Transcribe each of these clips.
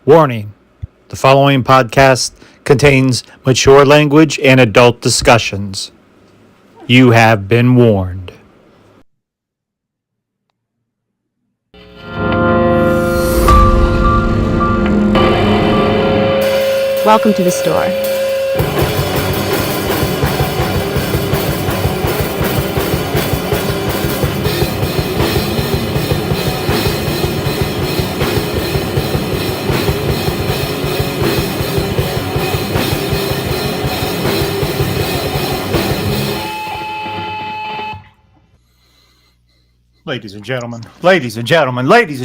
Warning: the following podcast contains mature language and adult discussions. You have been warned. Welcome to the store. Ladies and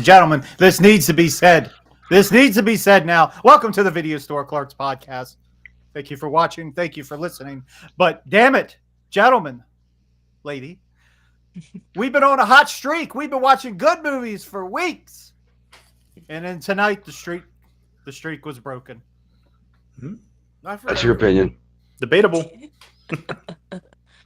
gentlemen, this needs to be said. This needs to be said now. Welcome to the Video Store Clerks Podcast. Thank you for watching. Thank you for listening. But damn it, gentlemen, lady, we've been on a hot streak. We've been watching good movies for weeks. And then tonight, the streak was broken. That's your opinion. Debatable.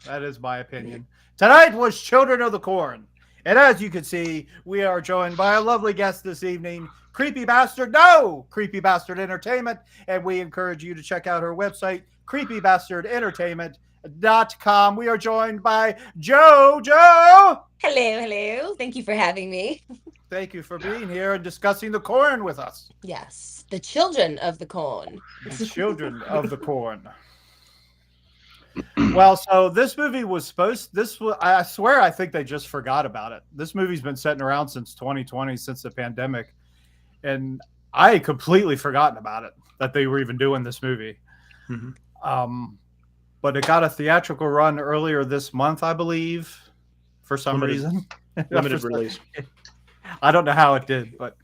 That is my opinion. Tonight was Children of the Corn. And as you can see, we are joined by a lovely guest this evening, Creepy Bastard Entertainment. And we encourage you to check out her website, creepybastard.entertainment.com. We are joined by JoJo. Hello. Thank you for having me. Thank you for being here and discussing the corn with us. Yes, the children of the corn. The children of the corn. Well, so this movie was I swear, I think they just forgot about it. This movie's been sitting around since 2020, since the pandemic. And I had completely forgotten about it, that they were even doing this movie. Mm-hmm. But it got a theatrical run earlier this month, I believe, for some reason. Limited release. I don't know how it did, but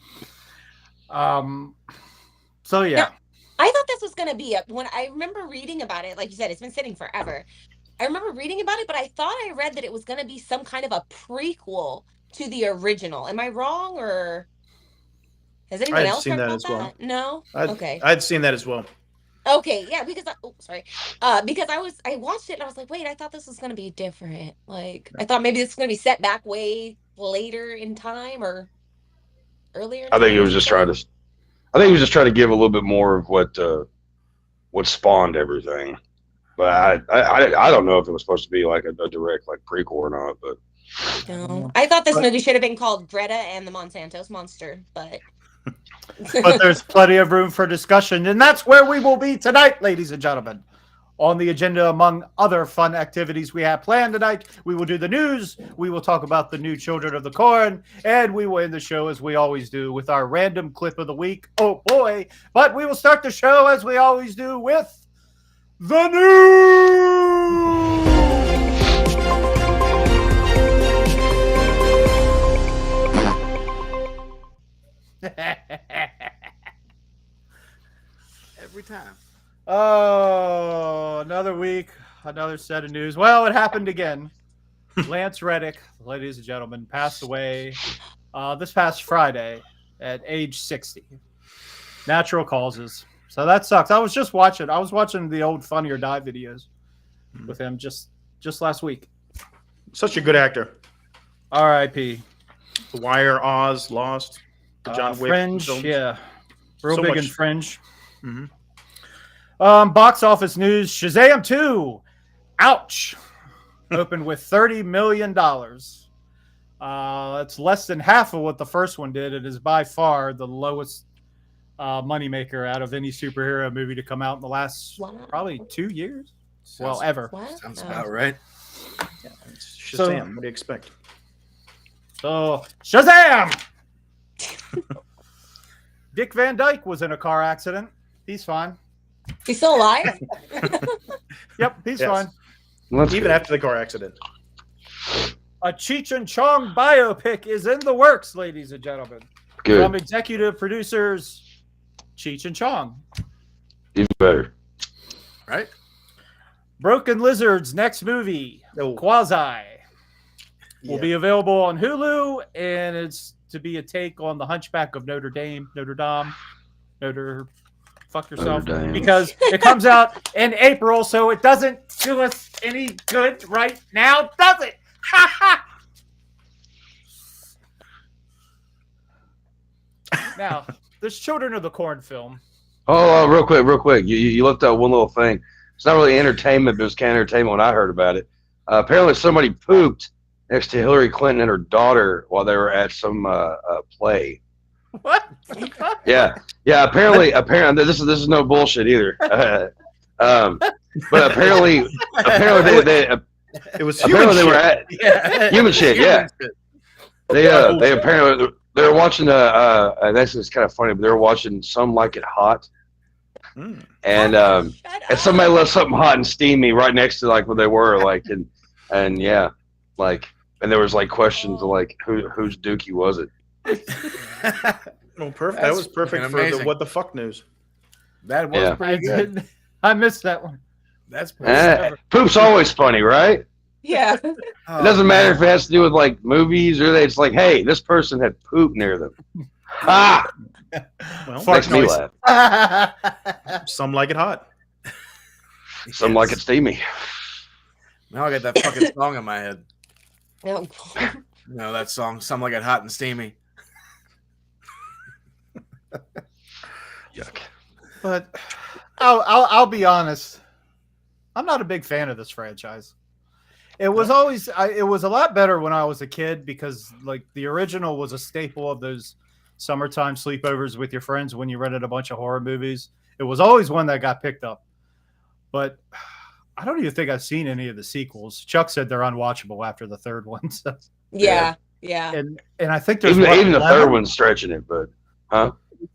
so yeah. Now, I thought this was going to be when I remember reading about it, like you said, it's been sitting forever. I remember reading about it, but I thought I read that it was going to be some kind of a prequel to the original. Am I wrong, or has anyone else heard about that? No? Okay. I'd seen that as well. Okay, yeah, because because I watched it and I was like, wait, I thought this was going to be different. Like, I thought maybe this was going to be set back way later in time or earlier. I think he was just trying to give a little bit more of what spawned everything. But I don't know if it was supposed to be like a direct like prequel or not. But no, I thought this movie should have been called Greta and the Monsanto's Monster, but there's plenty of room for discussion, and that's where we will be tonight, ladies and gentlemen. On the agenda, among other fun activities we have planned tonight, we will do the news, we will talk about the new Children of the Corn, and we will end the show as we always do with our random clip of the week. Oh boy! But we will start the show as we always do with the news! Every time. Oh, another week, another set of news. Well, it happened again. Lance Reddick, ladies and gentlemen, passed away this past Friday at age 60. Natural causes. So that sucks. I was watching the old Funny or Die videos with him just last week. Such a good actor. R.I.P. The Wire, Oz, Lost, the John Wick Fringe, films. yeah. Real big in Fringe. Mm-hmm. Box office news, Shazam 2, ouch, opened with $30 million. That's less than half of what the first one did. It is by far the lowest moneymaker out of any superhero movie to come out in the last probably 2 years. Ever. Sounds about right. Yeah, Shazam, what do you expect? So, Shazam! Dick Van Dyke was in a car accident. He's fine. He's still alive? Yep, he's fine. Even after the car accident. A Cheech and Chong biopic is in the works, ladies and gentlemen. good. From executive producers Cheech and Chong. Even better. Right? Broken Lizard's next movie, Quasi, will be available on Hulu, and it's to be a take on the Hunchback of Notre Dame. Fuck yourself, because it comes out in April, so it doesn't do us any good right now, does it? Now, this Children of the Corn film. Oh, real quick. You left out one little thing. It's not really entertainment, but it was kind of entertainment when I heard about it. Apparently, somebody pooped next to Hillary Clinton and her daughter while they were at some play. What? Yeah. Apparently, this is no bullshit either. But apparently they It was human apparently they were shit. at human shit. Yeah. They apparently they were watching this is kind of funny, but they were watching Some Like It Hot. Mm. And somebody left something hot and steamy right next to like where they were, like and yeah, like, and there was like questions of like whose dookie was it? Well, perfect. That was perfect for the what the fuck news. That was pretty good. I missed that one. That's pretty Poop's always funny, right? Yeah. It doesn't matter if it has to do with like movies or it's like, hey, this person had poop near them. Well, Makes me laugh. some like it hot. Some like it steamy. Now I got that fucking song in my head. No. No, that song, Some Like It Hot and Steamy. Yuck. But I'll be honest. I'm not a big fan of this franchise. It was always it was a lot better when I was a kid because like the original was a staple of those summertime sleepovers with your friends when you rented a bunch of horror movies. It was always one that got picked up. But I don't even think I've seen any of the sequels. Chuck said they're unwatchable after the third one. So. Yeah. And I think there's even the third one's stretching it, but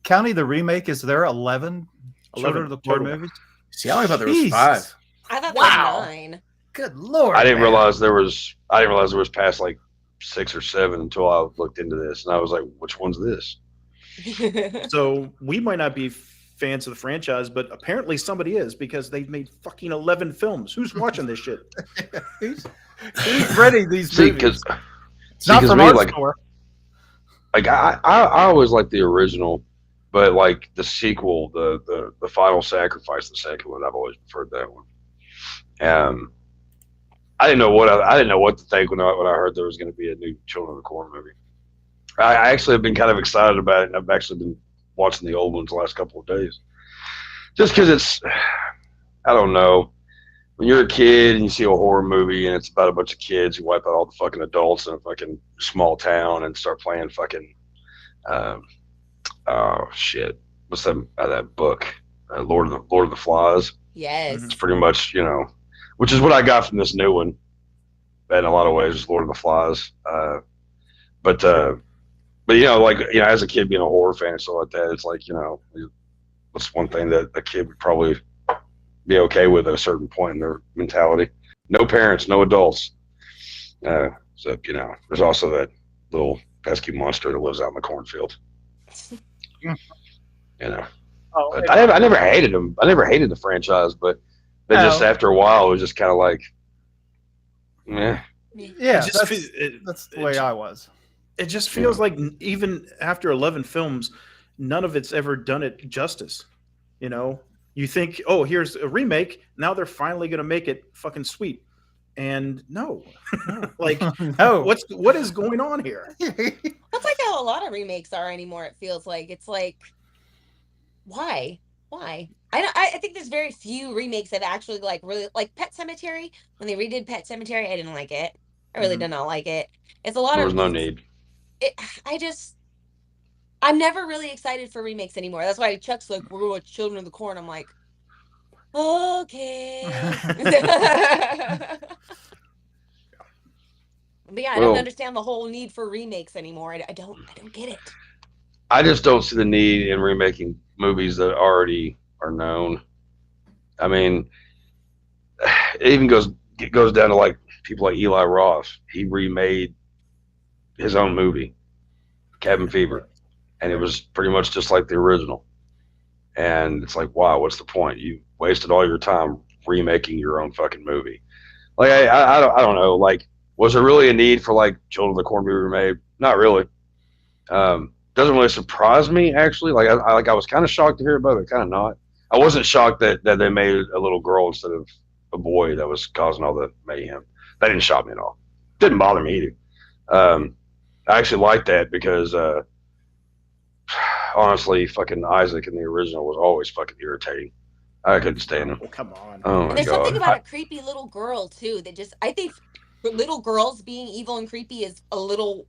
counting the remake, is there 11 Children of the Corn movies? See, I only thought there was 5. I thought there was 9. Good Lord. I didn't realize there was past like 6 or 7 until I looked into this, and I was like, which one's this? So we might not be fans of the franchise, but apparently somebody is because they've made fucking 11 films. Who's watching this shit? Who's renting these movies? It's not from me, our like, store. Like I always liked the original, but like the sequel, the Final Sacrifice, the second one, I've always preferred that one. I didn't know what to think when I heard there was going to be a new Children of the Corn movie. I actually have been kind of excited about it, and I've actually been watching the old ones the last couple of days, just because it's, I don't know, when you're a kid and you see a horror movie and it's about a bunch of kids who wipe out all the fucking adults in a fucking small town and start playing fucking, oh shit, what's that book, Lord of the Flies? Yes. It's pretty much, which is what I got from this new one. In a lot of ways, is Lord of the Flies. But as a kid being a horror fan and stuff like that, it's like, what's one thing that a kid would probably be okay with at a certain point in their mentality? No parents, no adults. So, there's also that little pesky monster that lives out in the cornfield. But I never hated him. I never hated the franchise, but then just after a while, it was just kind of like, meh. Yeah, that's the way I was. It just feels like even after 11 films, none of it's ever done it justice. You think, oh, here's a remake. Now they're finally going to make it fucking sweet. And no, like, no. What is going on here? That's like how a lot of remakes are anymore. It feels like it's like, why? I think there's very few remakes that actually really like Pet Sematary. When they redid Pet Sematary, I didn't like it. I really did not like it. It's a lot There of. was no need. I'm never really excited for remakes anymore. That's why Chuck's like, we're going to Children of the Corn. I'm like, okay. But yeah, I don't understand the whole need for remakes anymore. I don't get it. I just don't see the need in remaking movies that already are known. I mean, it even goes down to like people like Eli Roth. He remade his own movie, Cabin Fever, and it was pretty much just like the original. And it's like, wow, what's the point? You wasted all your time remaking your own fucking movie. Like, I don't know. Like, was there really a need for like Children of the Corn movie remade? Not really. Doesn't really surprise me, actually. Like, I was kind of shocked to hear about it, kind of not. I wasn't shocked that they made a little girl instead of a boy that was causing all the mayhem. That didn't shock me at all. Didn't bother me either. I actually liked that because honestly, fucking Isaac in the original was always fucking irritating. I couldn't stand him. Oh, come on. Oh And my there's something god. about a creepy little girl too that just I think for little girls being evil and creepy is a little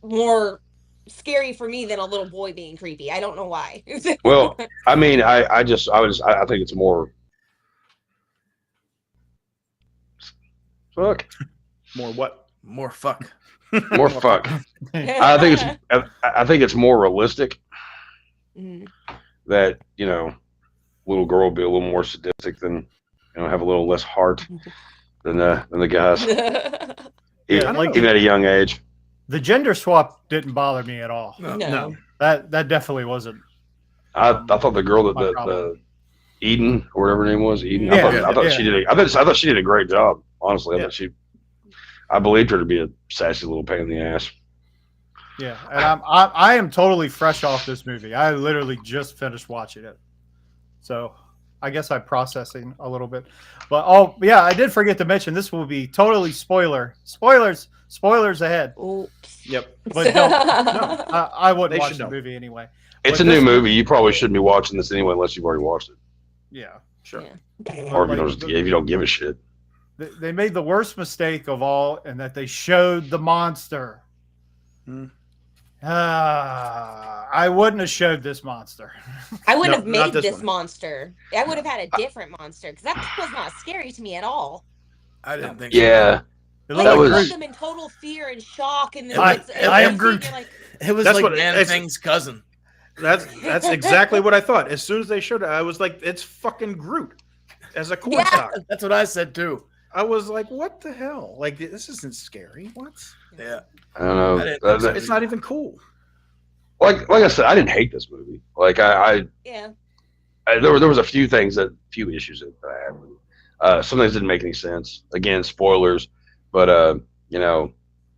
more scary for me than a little boy being creepy. I don't know why. Well, I mean, I think it's more. Fuck. More what? More fuck. More fuck. I think it's more realistic Mhm. that little girl will be a little more sadistic than have a little less heart than the guys, Yeah, even at a young age. The gender swap didn't bother me at all. No. That definitely wasn't. I thought the girl My that problem. the Eden or whatever her name was, Eden. Yeah, I thought yeah. she did. I thought she did a great job. Honestly, Yeah. I believed her to be a sassy little pain in the ass. Yeah, and I am totally fresh off this movie. I literally just finished watching it, so I guess I'm processing a little bit. But yeah, I did forget to mention this will be totally spoilers ahead. Oops. Yep. But no, I wouldn't They watch should the know. movie anyway. It's But a new this- movie. You probably shouldn't be watching this anyway unless you've already watched it, Yeah, Sure. Yeah. or if Like, you don't give a shit. they made the worst mistake of all, in that they showed the monster. Hmm. I wouldn't have showed this monster. I wouldn't No, have not made this this one. monster. I would have had a different monster because that was not scary to me at all. I didn't think Yeah, It Like looked you was- like left Groot. them in total fear and shock, and then I- it's- I am and Groot. you're like, so. It was That's like what- Man it's- Thing's cousin. That's exactly what I thought. As soon as they showed it, I was like, it's fucking Groot as a corn Yeah. stalk. That's what I said too. I was like, what the hell? Like, this isn't scary. What? Yeah. I don't know. I didn't- It's not even cool. Like I said, I didn't hate this movie. Like yeah. there was a few issues that I had. Some things didn't make any sense. Again, spoilers, but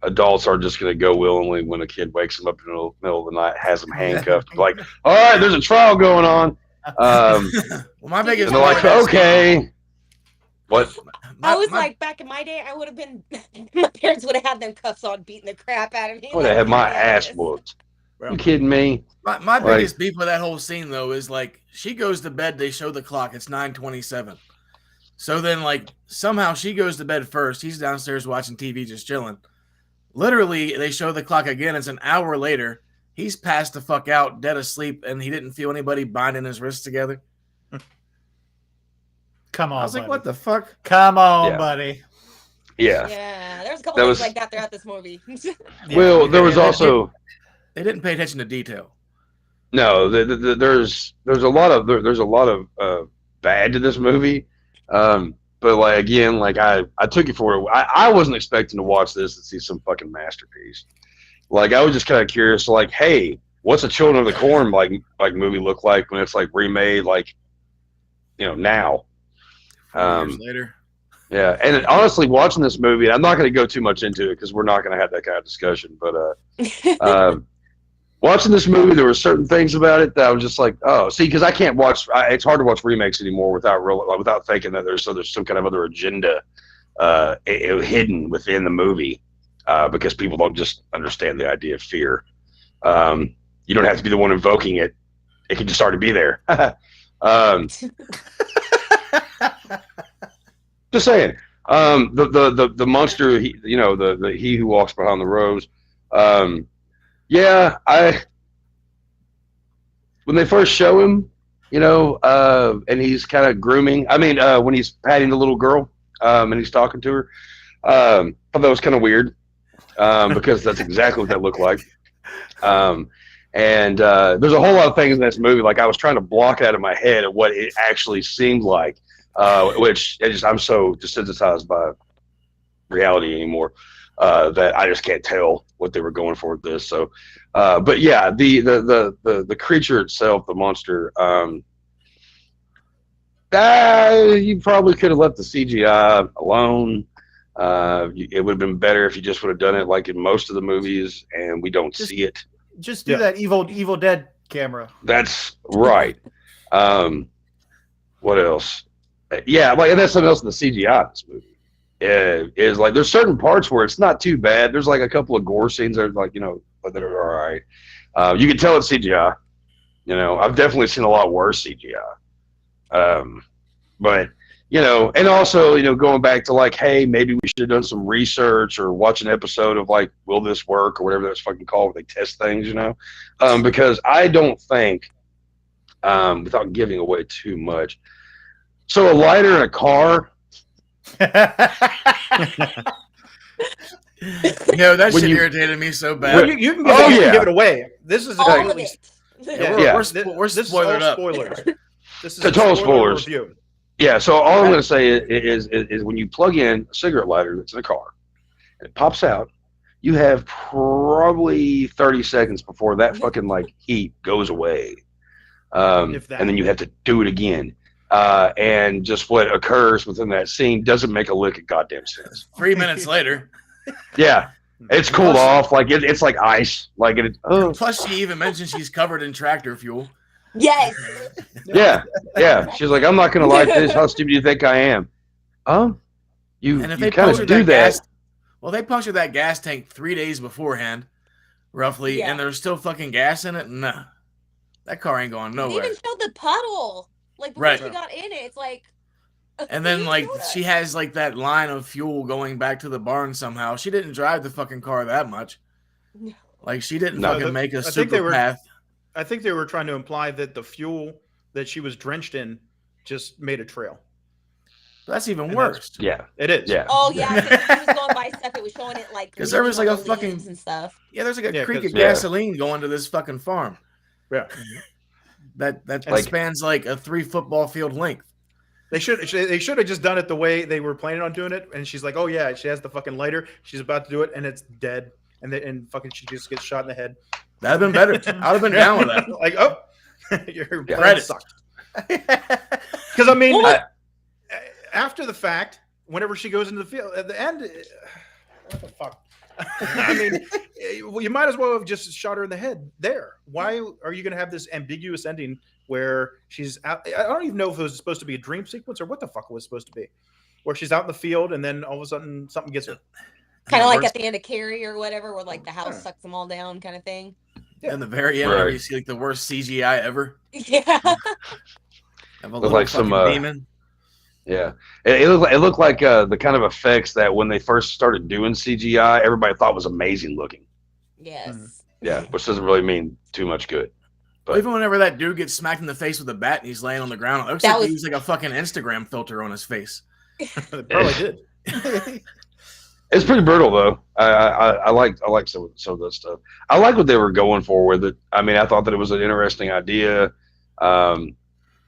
adults are just going to go willingly when a kid wakes them up in the middle of the night, has them handcuffed, like, all right, there's a trial going on. Well, my biggest And they're like, point is- okay, what? I was my- like, back in my day, I would have been, my parents would have had them cuffs on, beating the crap out of me. I would have had my ass whooped. You kidding me? My Like- biggest beef with that whole scene though is like she goes to bed, they show the clock, it's 9:27. So then like somehow she goes to bed first. He's downstairs watching TV, just chilling. Literally, they show the clock again. It's an hour later. He's passed the fuck out, dead asleep, and he didn't feel anybody binding his wrists together. Come on, I was like, buddy. what the fuck? Come on, Yeah. buddy. Yeah. Yeah, there was a couple That things was- like that throughout this movie. Well, there was Yeah, also They didn't pay attention to detail. no. There's a lot of bad to this movie. But like again, like I took it for I wasn't expecting to watch this and see some fucking masterpiece. Like I was just kind of curious, like, hey, what's a Children of the Corn like movie look like when it's like remade, like now? Years later. Yeah, and honestly, watching this movie, and I'm not going to go too much into it because we're not going to have that kind of discussion. But watching this movie, there were certain things about it that I was just like, oh, see, because I can't watch. It's hard to watch remakes anymore without thinking that there's some kind of other agenda hidden within the movie because people don't just understand the idea of fear. You don't have to be the one invoking it; it can just already be there. Just saying. The monster, he who walks behind the rose. When they first show him, and he's kind of grooming. I mean, when he's patting the little girl, and he's talking to her, thought that was kind of weird, because that's exactly what that looked like. And there's a whole lot of things in this movie. Like I was trying to block out of my head at what it actually seemed like. Which I'm so desensitized by reality anymore that I just can't tell what they were going for with this. So, but yeah, the creature itself, the monster, you probably could have left the CGI alone. It would have been better if you just would have done it like in most of the movies, and we don't see it. Just do that Evil Dead camera. That's right. What else? Yeah, like and that's something else in the CGI in this movie. Is like there's certain parts where it's not too bad. There's like a couple of gore scenes that are like that are all right. You can tell it's CGI. You know, I've definitely seen a lot worse CGI. But, you know, and also, you know, going back to like, hey, maybe we should have done some research or watch an episode of like, will this work or whatever that's fucking called, where they test things, you know? Because I don't think, without giving away too much, so a lighter in a car. Yo, that When shit you- irritated me so bad. Well, you can give, Oh, you can yeah. give it away. This is a All of completely it. Yeah, we're this is all spoilered up. spoilers. This is So a total spoiler spoilers. review. Yeah, so all I'm going to say is when you plug in a cigarette lighter that's in a car and it pops out, you have probably 30 seconds before that fucking like heat goes away. If that. And then you have to do it again. And just what occurs within that scene doesn't make a lick of goddamn sense. 3 minutes later. Yeah, it's cooled off. Like it's like ice. Like it. Oh, Plus, she even mentioned she's covered in tractor fuel. Yes. yeah, yeah. She's like, I'm not going to like this. How stupid do you think I am? You And if you they kind punctured of do that. gas, well, they punctured that gas tank 3 days beforehand, roughly, Yeah. and there's still fucking gas in it. Nah, that car ain't going They nowhere. even showed the puddle. Like before Right. she got in it, it's like. And then you like know that. she has like that line of fuel going back to the barn somehow. She didn't drive the fucking car that much. No. Like she didn't No, fucking make a I think they super were- path. I think they were trying to imply that the fuel that she was drenched in just made a trail. That's even And worse. Yeah, It is. yeah. Oh yeah, because she was going by stuff. It was showing it like 'Cause there was, like, leaves a fucking- and stuff. Yeah, there's like a Yeah, creek 'cause- of Yeah. gasoline going to this fucking farm. Yeah. That Like- spans like a 3 football field length. They should have just done it the way they were planning on doing it. And she's like, oh yeah, she has the fucking lighter. She's about to do it, and it's dead. And fucking she just gets shot in the head. That'd have been better. I'd have been down with that. Like, oh, your Yeah. plan Credit. sucked. Because I mean, Well, after the fact, whenever she goes into the field at the end, what the fuck? I mean, you might as well have just shot her in the head there. Why are you going to have this ambiguous ending where she's out? I don't even know if it was supposed to be a dream sequence or what the fuck it was supposed to be, where she's out in the field and then all of a sudden something gets her. Kind of like Worst- at the end of Carrie or whatever, where like the house sucks them all down, kind of thing. In the very end, where Right. you see like the worst CGI ever. Yeah. Have a Look little like some, fucking demon. Yeah, it looked like the kind of effects that when they first started doing CGI, everybody thought was amazing looking. Yes. Yeah, which doesn't really mean too much good. But Even whenever that dude gets smacked in the face with a bat and he's laying on the ground, it looks That like was- he used like a fucking Instagram filter on his face. It probably did. it's pretty brutal though. I like some of that stuff. I like what they were going for with it. I mean, I thought that it was an interesting idea.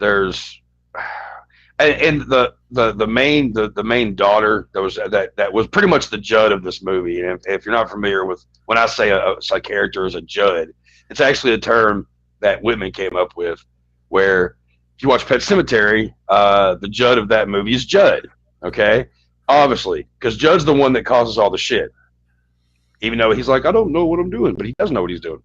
There's and the main daughter that was pretty much the Judd of this movie. And if you're not familiar with when I say a character is a Judd, it's actually a term that Whitman came up with. Where if you watch Pet Sematary, the Judd of that movie is Judd. Okay, obviously, because Judd's the one that causes all the shit. Even though he's like, I don't know what I'm doing, but he does know what he's doing.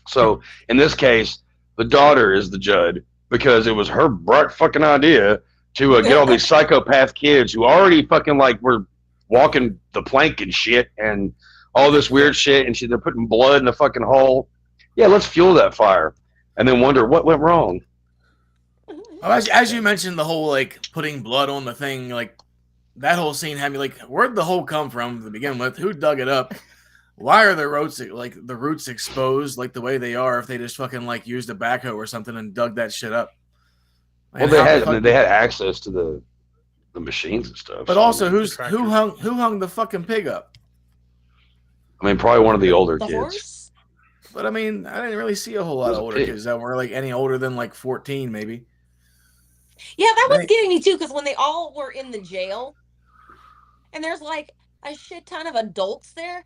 So in this case, the daughter is the Judd because it was her bright fucking idea to get all these psychopath kids who already fucking like were walking the plank and shit and all this weird shit, and they're putting blood in the fucking hole. Yeah, let's fuel that fire, and then wonder what went wrong. Oh, as you mentioned, the whole like putting blood on the thing, like that whole scene had me like, where'd the hole come from to begin with? Who dug it up? Why are the roots exposed like the way they are? If they just fucking like used a backhoe or something and dug that shit up. Well, And they how the had fuck- they had access to the machines and stuff. But so, also, I mean, who hung the fucking pig up? I mean, probably one of the older The kids. horse? But I mean, I didn't really see a whole lot It was of a older pig. kids that were like any older than like 14, maybe. Yeah, that was Right. getting me too, because when they all were in the jail, and there's like a shit ton of adults there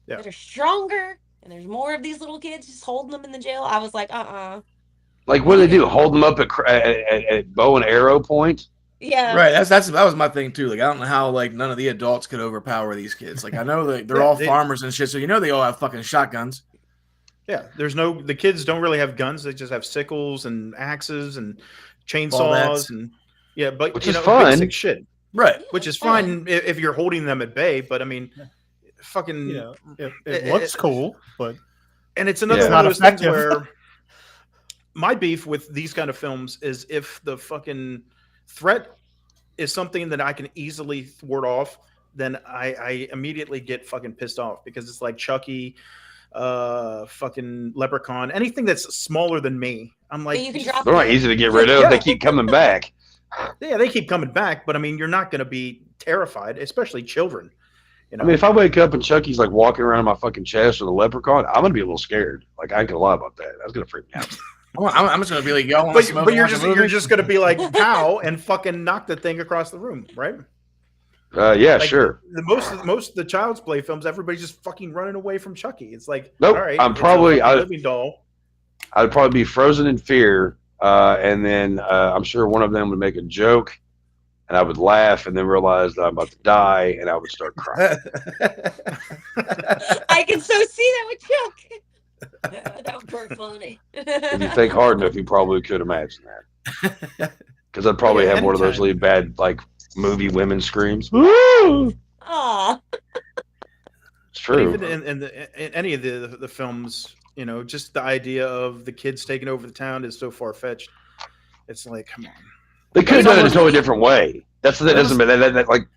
Yeah. that are stronger, and there's more of these little kids just holding them in the jail. I was like, Like, what do they do? Hold them up at bow and arrow point? yeah, Right. That was my thing too. Like, I don't know how like none of the adults could overpower these kids. Like, I know that they're Yeah, all they- farmers and shit, so you know they all have fucking shotguns. Yeah, the kids don't really have guns. They just have sickles and axes and chainsaws Baldats. and yeah, but Which you is know, fun. basic shit, Right. which is Yeah. fine if you're holding them at bay. But I mean, fucking You know, it looks cool, but And it's another It's one not of those things effective. where my beef with these kind of films is if the fucking threat is something that I can easily thwart off, then I immediately get fucking pissed off, because it's like Chucky, fucking Leprechaun, anything that's smaller than me. I'm like, But you can drop They're not easy to get rid of. Yeah. They keep coming back. yeah, they keep coming back, but I mean, you're not going to be terrified, especially children. You know? I mean, if I wake up and Chucky's like walking around my fucking chest with a leprechaun, I'm gonna be a little scared. Like, I ain't gonna lie about that. That's gonna freak me out. I'm just gonna be like, y'all want to smoke? but and you're watch a movie? just going to be like, pow, and fucking knock the thing across the room, right? Yeah, Like, sure. Most of the Child's Play films, everybody's just fucking running away from Chucky. It's like, Nope, all right, I'm it's a probably- fucking living doll. I'd probably be frozen in fear, and then I'm sure one of them would make a joke, and I would laugh, and then realize that I'm about to die, and I would start crying. I can so see that with Chuck. That would work funny. If you think hard enough, you probably could imagine that. Because I'd probably Yeah, have one of those anytime. really bad, like, movie women screams. Woo! Aw. It's But true. even in any of the films, you know, just the idea of the kids taking over the town is so far fetched. It's like, come on. They could have done it a almost- totally different way. That doesn't mean that like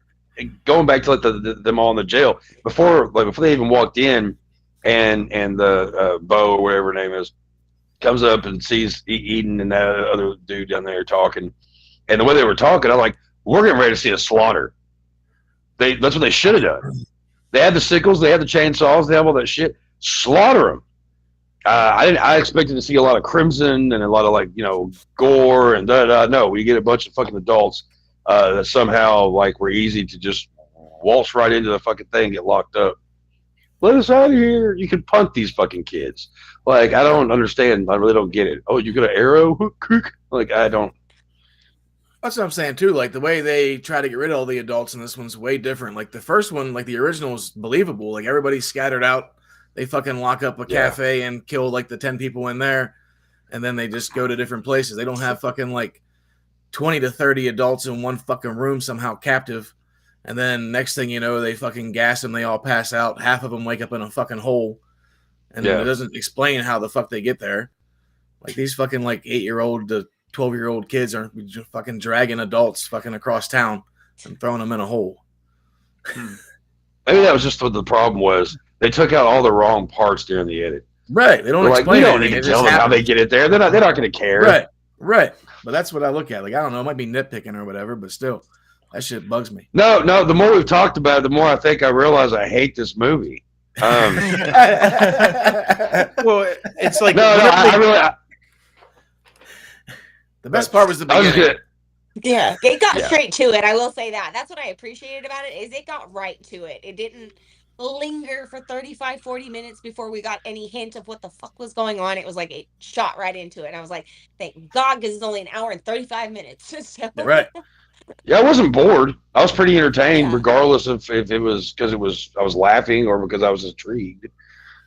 going back to like them all in the jail before they even walked in, and the Bo or whatever her name is comes up and sees Eden and that other dude down there talking, and the way they were talking, I'm like, we're getting ready to see a slaughter. That's what they should have done. They had the sickles, they had the chainsaws, they have all that shit. Slaughter them. I expected to see a lot of crimson and a lot of, like, you know, gore and no, we get a bunch of fucking adults that somehow, like, were easy to just waltz right into the fucking thing and get locked up. Let us out of here. You can punt these fucking kids. Like, I don't understand. I really don't get it. Oh, you got an arrow? Like, I don't. That's what I'm saying too. Like, the way they try to get rid of all the adults in this one's way different. Like, the first one, like the original, was believable. Like, everybody's scattered out. They fucking lock up a cafe and kill like the 10 people in there, and then they just go to different places. They don't have fucking like 20 to 30 adults in one fucking room somehow captive. And then next thing you know, they fucking gas them. They all pass out. Half of them wake up in a fucking hole. And it doesn't explain how the fuck they get there. Like, these fucking like 8-year-old to 12-year-old kids are just fucking dragging adults fucking across town and throwing them in a hole. Maybe that was just what the problem was. They took out all the wrong parts during the edit. Right. They don't They're like, we explain don't anything. need It to just tell them how happens. they get it there. They're not going to care. Right. Right. But that's what I look at. Like, I don't know. It might be nitpicking or whatever, but still, that shit bugs me. No. The more we've talked about it, the more I think I realize I hate this movie. Well, it's like, The best part was the I was beginning. good. Yeah, it got Yeah. straight to it. I will say that. That's what I appreciated about it, is it got right to it. It didn't linger for 35, 40 minutes before we got any hint of what the fuck was going on. It was like it shot right into it. And I was like, thank God, because it's only an hour and 35 minutes. So, Right. Yeah, I wasn't bored. I was pretty entertained, Yeah. regardless of if it was because I was laughing or because I was intrigued.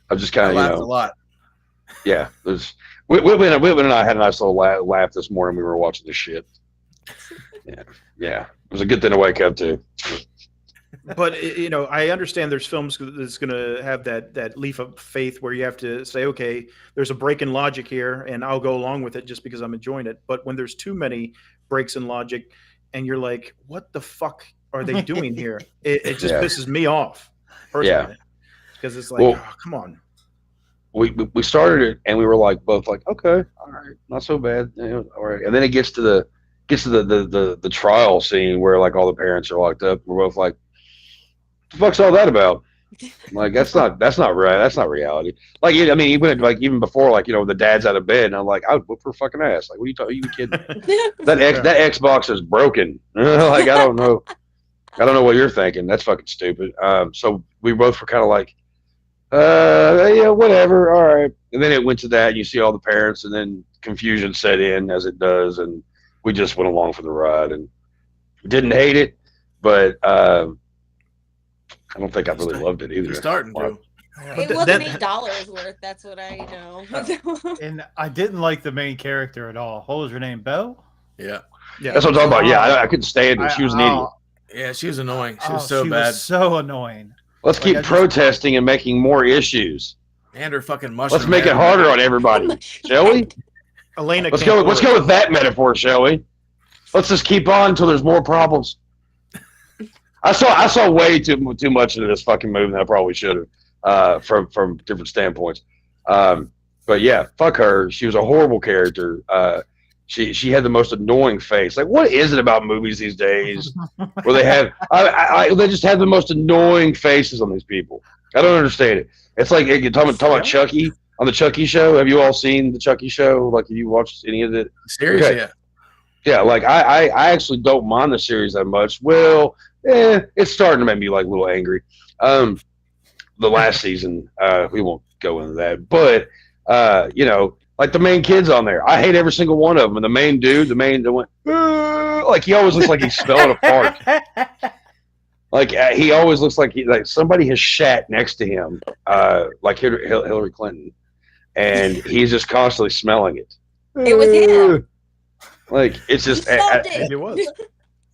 I was just kind I of, laughed a lot. yeah. Whitman and I had a nice little laugh this morning. We were watching this shit. Yeah. It was a good thing to wake up to. But you know, I understand there's films that's going to have that leap of faith where you have to say, okay, there's a break in logic here, and I'll go along with it just because I'm enjoying it. But when there's too many breaks in logic, and you're like, what the fuck are they doing here? It just pisses me off personally, because it's like, oh, come on. We started it and we were like both like, okay, all right, not so bad, all right. And then it gets to the trial scene where like all the parents are locked up. We're both like, what the fuck's all that about? I'm like, that's not right. That's not reality. Like, I mean, even before, like, you know, the dad's out of bed, and I'm like, I would whoop her fucking ass. Like, what are you talking? Are you kidding? that Xbox is broken. Like, I don't know what you're thinking. That's fucking stupid. So we both were kind of like, yeah, whatever, all right. And then it went to that, and you see all the parents, and then confusion set in as it does, and we just went along for the ride and didn't hate it, but I don't think I really loved it either. You're starting to. it wasn't $8 worth. That's what I know. And I didn't like the main character at all. What was her name? Belle? Yeah. That's what I'm talking about. Yeah, I couldn't stand her. She was an idiot. Yeah, she was annoying. She was so she bad. was so annoying. Let's keep protesting and making more issues. And her fucking mushroom. Let's make it harder on everybody, shall we? Elena, Let's go with that metaphor, shall we? Let's just keep on until there's more problems. I saw way too much into this fucking movie than I probably should have, from different standpoints. But yeah, fuck her. She was a horrible character. She had the most annoying face. Like, what is it about movies these days where they have they just have the most annoying faces on these people? I don't understand it. It's like you're talking about Chucky on the Chucky show. Have you all seen the Chucky show? Like, have you watched any of it? Seriously, okay. Yeah. Like I actually don't mind the series that much. Well, it's starting to make me like a little angry. The last season, we won't go into that, but like the main kids on there, I hate every single one of them. And the main dude, the one, like he always looks like he's spelling a fart. Like he always looks like somebody has shat next to him, like Hillary Clinton, and he's just constantly smelling it. It was him. Like it's just it was.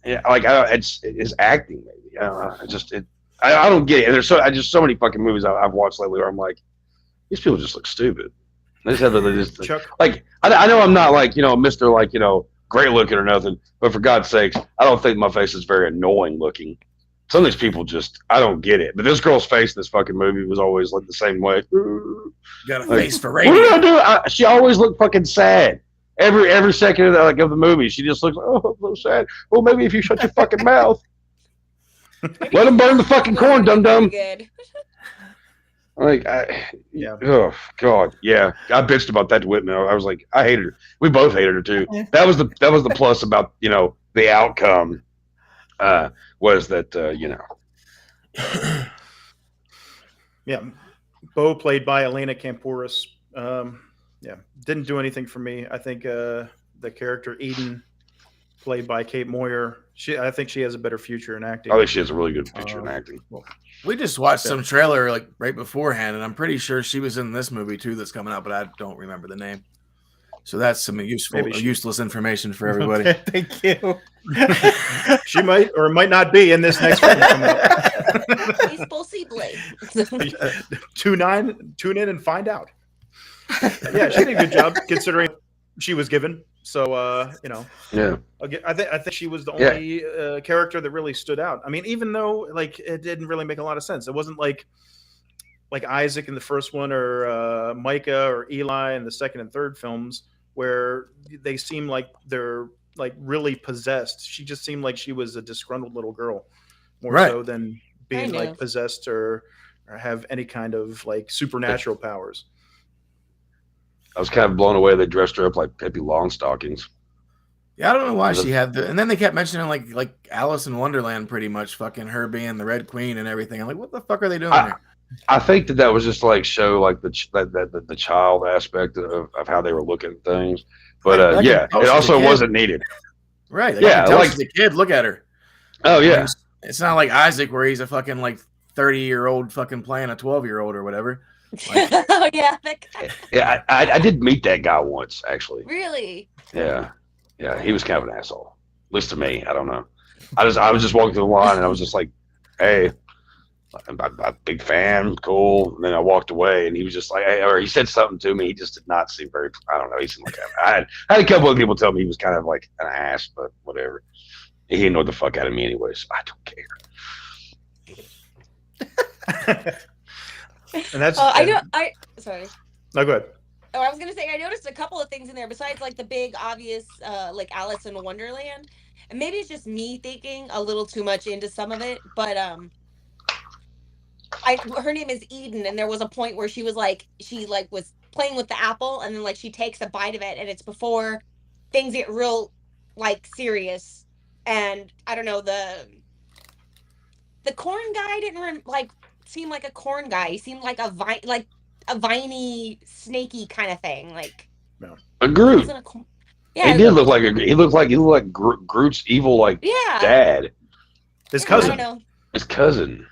Yeah, like it's acting maybe. I don't get it. And there's so many fucking movies I've watched lately where I'm like, these people just look stupid. They just have like I know I'm not like Mr. like great looking or nothing, but for God's sakes, I don't think my face is very annoying looking. Some of these people just I don't get it. But this girl's face in this fucking movie was always like the same way. Got a face for radio. What did I do? She always looked fucking sad. Every second of the movie, she just looks like, oh, I'm so sad. Well, maybe if you shut your fucking mouth. Let them burn the fucking corn, dum dum. Like, oh god, yeah. I bitched about that to Whitman. I was like, I hated her. We both hated her too. That was the plus about the outcome. Was that Yeah, Bo played by Elena Kampouris. Didn't do anything for me. I think the character Eden, played by Kate Moyer, I think she has a better future in acting. I think she has a really good future in acting. We just watched some trailer like right beforehand, and I'm pretty sure she was in this movie too that's coming out, but I don't remember the name. So that's some useless information for everybody. Thank you. She might or might not be in this next film coming up. He's possibly. Tune in and find out. Yeah, she did a good job considering she was given. So Yeah. I think she was the only character that really stood out. I mean, even though like it didn't really make a lot of sense. It wasn't like Isaac in the first one or Micah or Eli in the second and third films where they seem like they're like really possessed. She just seemed like she was a disgruntled little girl more so than being like possessed or have any kind of like supernatural powers. I was kind of blown away. They dressed her up like Pippi Longstockings. Yeah, I don't know why she had and then they kept mentioning like Alice in Wonderland, pretty much fucking her being the Red Queen and everything. I'm like, what the fuck are they doing here? I think that was just like show like the child aspect of how they were looking at things, but it also wasn't needed. Right? Yeah, like the kid, look at her. Oh yeah, it's not like Isaac where he's a fucking like 30-year-old fucking playing a 12-year-old or whatever. Like, oh yeah, yeah. I did meet that guy once actually. Really? Yeah, he was kind of an asshole, at least to me. I don't know. I was just walking through the line and I was just like, hey. I'm a big fan, cool. And then I walked away, and he was just like, hey, or he said something to me. He just did not seem very. I don't know. He seemed like I had a couple of people tell me he was kind of like an ass, but whatever. He annoyed the fuck out of me anyway, so I don't care. And that's. Sorry. No, go ahead. Oh, I was gonna say I noticed a couple of things in there besides like the big obvious like Alice in Wonderland, and maybe it's just me thinking a little too much into some of it, but her name is Eden, and there was a point where she was playing with the apple, and then like she takes a bite of it, and it's before things get real like serious, and I don't know, the corn guy didn't seem like a corn guy. He seemed like a viney, snaky kind of thing, like a Groot. Yeah, he looked like Groot's evil dad. His cousin. I don't know. His cousin.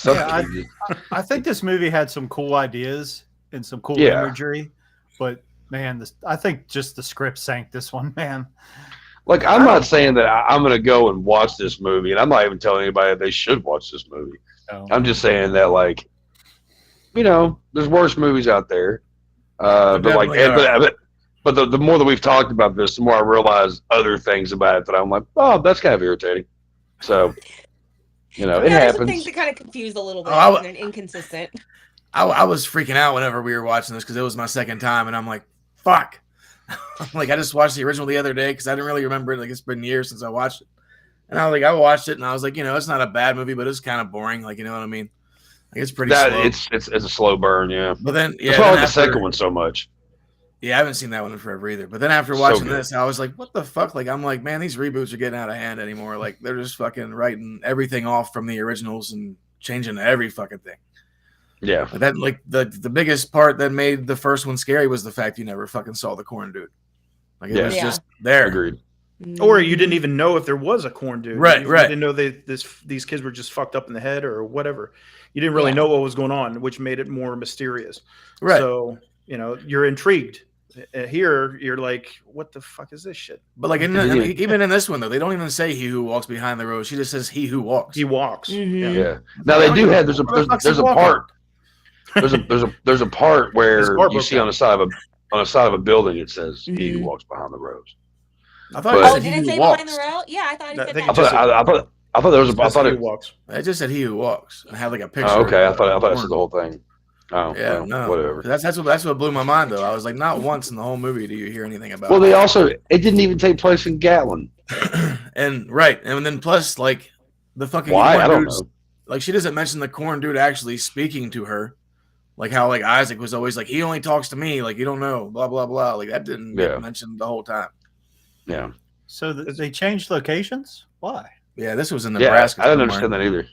I think this movie had some cool ideas and some cool imagery, but man, I think just the script sank this one, man. Like, I'm not saying that I'm going to go and watch this movie, and I'm not even telling anybody that they should watch this movie. No. I'm just saying that, like, there's worse movies out there. But like, but the more that we've talked about this, the more I realize other things about it that I'm like, oh, that's kind of irritating. So, it There's happens. some things that kind of confuse a little bit and inconsistent. I was freaking out whenever we were watching this because it was my second time, and I'm like, fuck. Like, I just watched the original the other day because I didn't really remember it. Like, it's been years since I watched it. And I was like, I watched it, and I was like, it's not a bad movie, but it's kind of boring. Like, you know what I mean? Like, it's pretty slow. It's a slow burn, yeah. But then, that's why I like the second one so much. Yeah, I haven't seen that one in forever either. But then after watching this, I was like, what the fuck? Like, I'm like, man, these reboots are getting out of hand anymore. Like, they're just fucking writing everything off from the originals and changing every fucking thing. Yeah. Like the biggest part that made the first one scary was the fact you never fucking saw the corn dude. Like, it was just there. Agreed. Or you didn't even know if there was a corn dude. Right. You didn't know these kids were just fucked up in the head or whatever. You didn't really know what was going on, which made it more mysterious. Right. So, you're intrigued. Here, you're like, what the fuck is this shit? But like, even in this one, though, they don't even say he who walks behind the rose. She just says he who walks. He walks. Mm-hmm. Yeah. Now they do have there's a part. There's a part where you see on the side of a building it says he who walks behind the rose. I thought did it say behind the road? Yeah, I thought it said that. I thought there was I thought it walks. It just said he who walks and had like a picture. Oh, okay. I thought it said the whole thing. Oh, yeah, well, no, whatever. That's what blew my mind though. I was like, not once in the whole movie do you hear anything about. Well, it didn't even take place in Gatlin. and then plus like the fucking why I don't dudes, know. Like she doesn't mention the corn dude actually speaking to her, like how like Isaac was always like he only talks to me, like you don't know, blah blah blah. Like that didn't get mentioned the whole time. Yeah. So they changed locations? Why? Yeah, this was in Nebraska. I don't understand that either.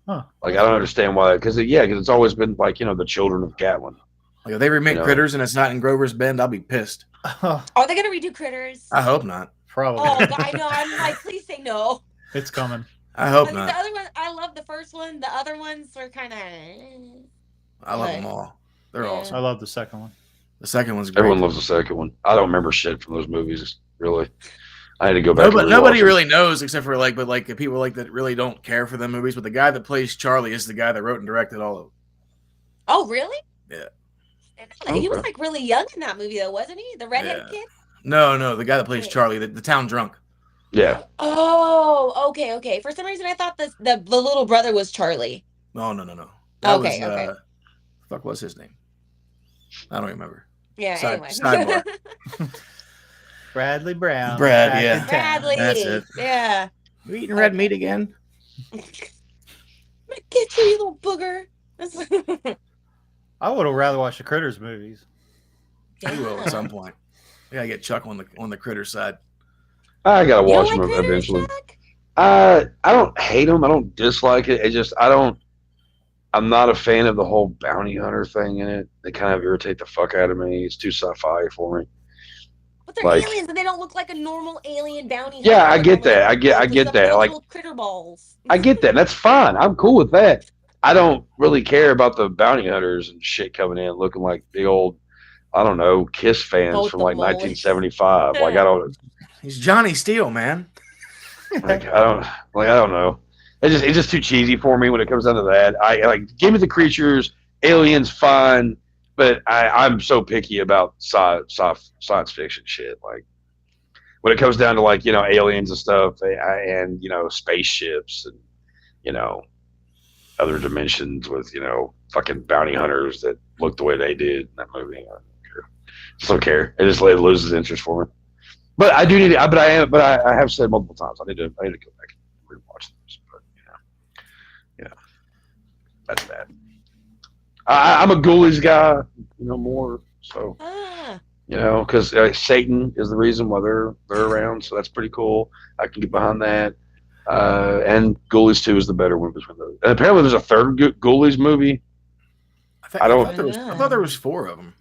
Huh. Like I don't understand why, because it's always been like the children of Gatlin. Like if they remake Critters and it's not in Grover's Bend, I'll be pissed. Are they gonna redo Critters? I hope not. Probably. Oh, I know. I'm like, please say no. It's coming. I hope not. The other one, I love the first one. The other ones were kind of. I love them all. They're awesome. I love the second one. The second one's great. Everyone loves the second one. I don't remember shit from those movies, really. I had to go back. Nobody really knows except for people like that really don't care for the movies. But the guy that plays Charlie is the guy that wrote and directed all of them. Oh, really? Yeah. He was like really young in that movie, though, wasn't he? The redheaded kid. No, the guy that plays Charlie, the town drunk. Yeah. Oh, okay. For some reason, I thought the little brother was Charlie. No. Okay. Fuck, what's his name? I don't remember. Yeah. Anyway. Sidebar. Bradley Brown. Brad, yeah. Bradley. That's it. Yeah. You eating red meat again? Get you little booger. I would have rather watched the Critters movies. We will at some point. We gotta get Chuck on the critter side. I gotta watch them them eventually. Chuck? I don't hate them. I don't dislike it. I'm not a fan of the whole bounty hunter thing in it. They kind of irritate the fuck out of me. It's too sci-fi for me. But they're aliens and they don't look like a normal alien bounty hunter. Yeah, I get that. I get that. Like critter balls. I get that. That's fine. I'm cool with that. I don't really care about the bounty hunters and shit coming in looking like the old, I don't know, Kiss fans from like 1975. Like I don't. He's Johnny Steele, man. Like I don't know. It's just too cheesy for me when it comes down to that. I like give me the creatures, aliens, fine, but I'm so picky about science fiction shit. Like when it comes down to like aliens and stuff, and spaceships and other dimensions with fucking bounty hunters that look the way they did in that movie. I don't care. Just don't care. It loses interest for me. But I do need. I have said multiple times. I need to go back and rewatch this. But that's bad. I'm a Ghoulies guy, more so. Because Satan is the reason why they're around, so that's pretty cool. I can get behind that. And Ghoulies 2 is the better one between those. And apparently, there's a third Ghoulies movie. I thought there was 4 of them.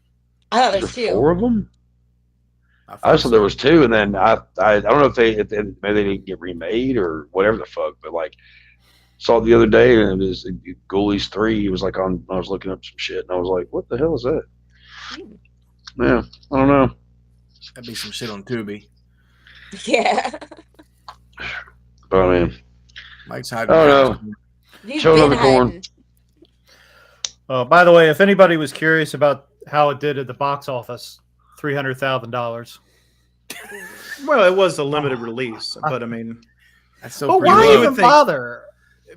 I thought there was 2. 4 of them. I thought there was 2, and then I don't know if maybe they didn't get remade or whatever the fuck, but like saw it the other day and it was Ghoulies 3. It was like I was looking up some shit and I was like, what the hell is that? Yeah, I don't know. That'd be some shit on Tubi. Yeah. But I mean, Mike's hiding. I don't know. Show another corn. By the way, if anybody was curious about how it did at the box office, $300,000. Well, it was a limited release, but I mean, That's so But pretty why low. even think- bother?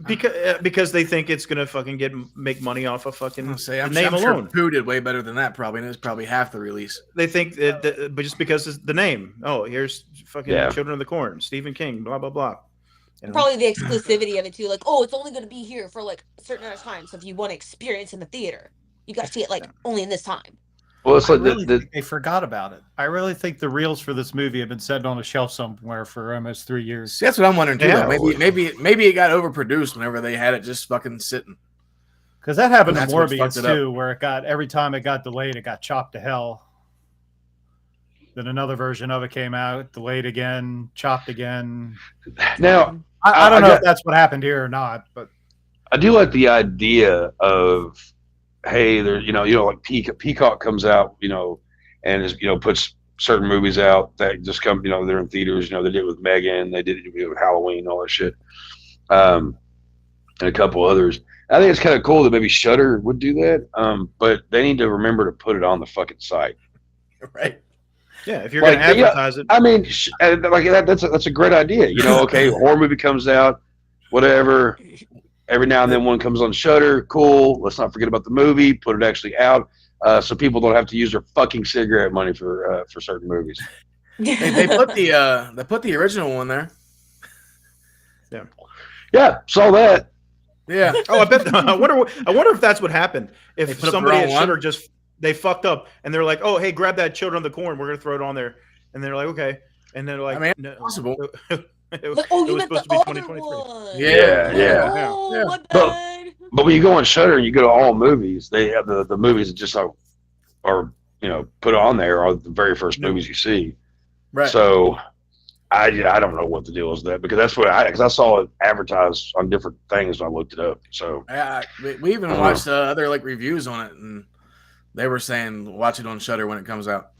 because they think it's gonna fucking make money off of fucking I'm the name sure alone. Pooh did way better than that, probably, and it was probably half the release. They think that, but just because it's the name. Oh, here's fucking Yeah. Children of the Corn, Stephen King, blah blah blah. You know? Probably the exclusivity of it too. Like, oh, it's only going to be here for like a certain amount of time. So if you want to experience in the theater, you got to see it like only in this time. Well, it's I like really think they forgot about it. I really think the reels for this movie have been sitting on a shelf somewhere for almost 3 years. See, that's what I'm wondering too. Yeah. Though. Maybe it got overproduced whenever they had it just fucking sitting. Because that happened to That's what fucked Morbius it up. too, where it got every time it got delayed, it got chopped to hell. Then another version of it came out, delayed again, chopped again. now I don't I know got- if that's what happened here or not, but I do like the idea of, hey, there, like Peacock comes out, and is, puts certain movies out that just come, they're in theaters. They did it with Megan, they did it with Halloween, all that shit, and a couple others. I think it's kind of cool that maybe Shudder would do that, but they need to remember to put it on the fucking site. Right. Yeah, if you're Like, gonna yeah, advertise it, I mean, like that's a great idea. Okay, horror movie comes out, whatever. Every now and then one comes on Shudder. Cool. Let's not forget about the movie. Put it actually out, so people don't have to use their fucking cigarette money for certain movies. They put the original one there. Yeah, saw that. Yeah. oh, I bet. I wonder if that's what happened. They If put up somebody the at wrong Shudder one? just they fucked up and they're like, oh, hey, grab that Children of the Corn. We're gonna throw it on there, and they're like, okay, and they're like, I mean, no. possible. Like, oh, it you was meant the supposed to be other 2023. one. Yeah. Oh, Yeah. my But- bad. But when you go on Shudder and you go to all movies, they have the movies that just are put on there are the very first movies you see. Right. So I don't know what the deal is with that, because that's what because I saw it advertised on different things when I looked it up. So Yeah, we even watched other like reviews on it, and they were saying watch it on Shudder when it comes out.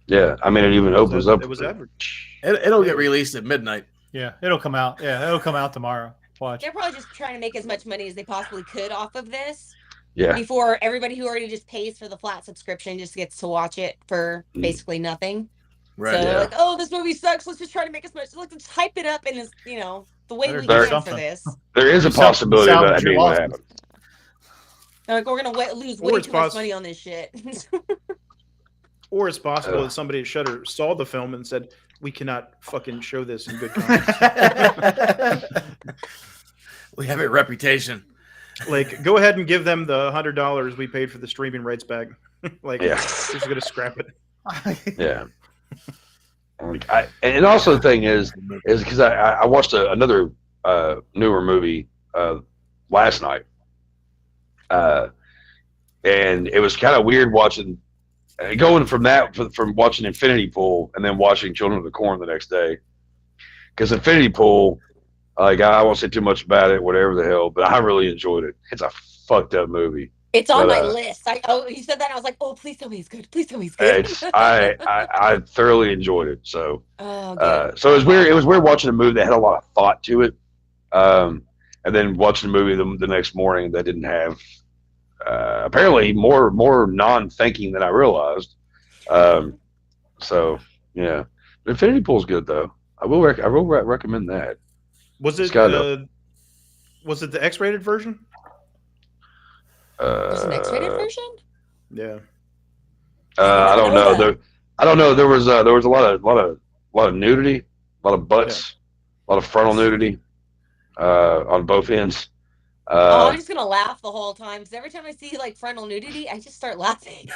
yeah, I mean it even opens up. It was advertised. It'll get released at midnight. yeah, it'll come out. Yeah, it'll come out tomorrow. Watch. They're probably just trying to make as much money as they possibly could off of this Yeah, before everybody who already just pays for the flat subscription just gets to watch it for basically nothing. Right. So yeah. like, oh, this movie sucks. Let's just try to make as much. Let's hype it up and it's, the way we Better can for something. this. there is a possibility of that salvage your being what losses. happened. They're like, we're gonna lose Or way it's too much poss- money on this shit. Or it's possible Ugh. that somebody at Shudder saw the film and said, "We cannot fucking show this in good conscience." We have a reputation. Like, go ahead and give them the $100 we paid for the streaming rights back. Like, Yeah. we're just gonna scrap it. Yeah. And also the thing is because I watched another newer movie last night, and it was kind of weird watching going from watching Infinity Pool and then watching Children of the Corn the next day, because Infinity Pool, like, I won't say too much about it, whatever the hell, but I really enjoyed it. It's a fucked up movie. It's on But, my list. You said that, and I was like, oh, please tell me it's good. Please tell me it's good. I thoroughly enjoyed it. So. Oh, good. So it was weird. It was weird watching a movie that had a lot of thought to it, and then watching a movie the next morning that didn't have apparently more non-thinking than I realized. So yeah, Infinity Pool's good though. I will recommend that. Was it It's got was it the X-rated version? There's an X-rated version? Yeah. I don't know. that. I don't know. There was a lot of nudity, a lot of butts, a lot of frontal nudity on both ends. I'm just gonna laugh the whole time because every time I see like frontal nudity, I just start laughing.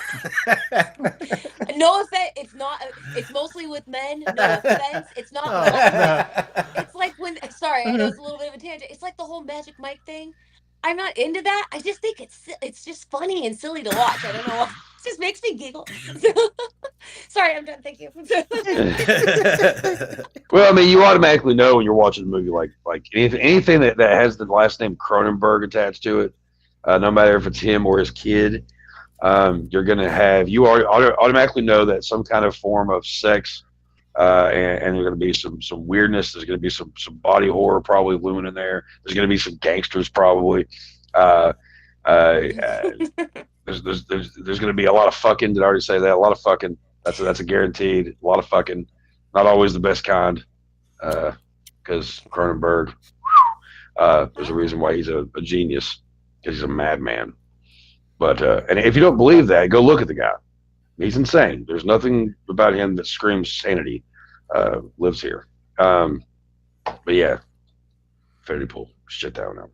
No offense, it's not. It's mostly with men. No offense, it's not. It's like when. Sorry, I know it's a little bit of a tangent. It's like the whole Magic Mike thing. I'm not into that. I just think it's just funny and silly to watch. I don't know. It just makes me giggle. Sorry, I'm done. Thank you. Well, I mean, you automatically know when you're watching a movie like anything that has the last name Cronenberg attached to it, no matter if it's him or his kid, you're gonna have automatically know that some kind of form of sex, and there's gonna be some weirdness. There's gonna be some body horror probably looming in there. There's gonna be some gangsters probably. There's going to be a lot of fucking. Did I already say that? A lot of fucking. That's a guaranteed. A lot of fucking. Not always the best kind. Because Cronenberg, there's a reason why he's a genius. Because he's a madman. But and if you don't believe that, go look at the guy. He's insane. There's nothing about him that screams sanity. Lives here. But yeah, Infinity Pool. Shit that one out.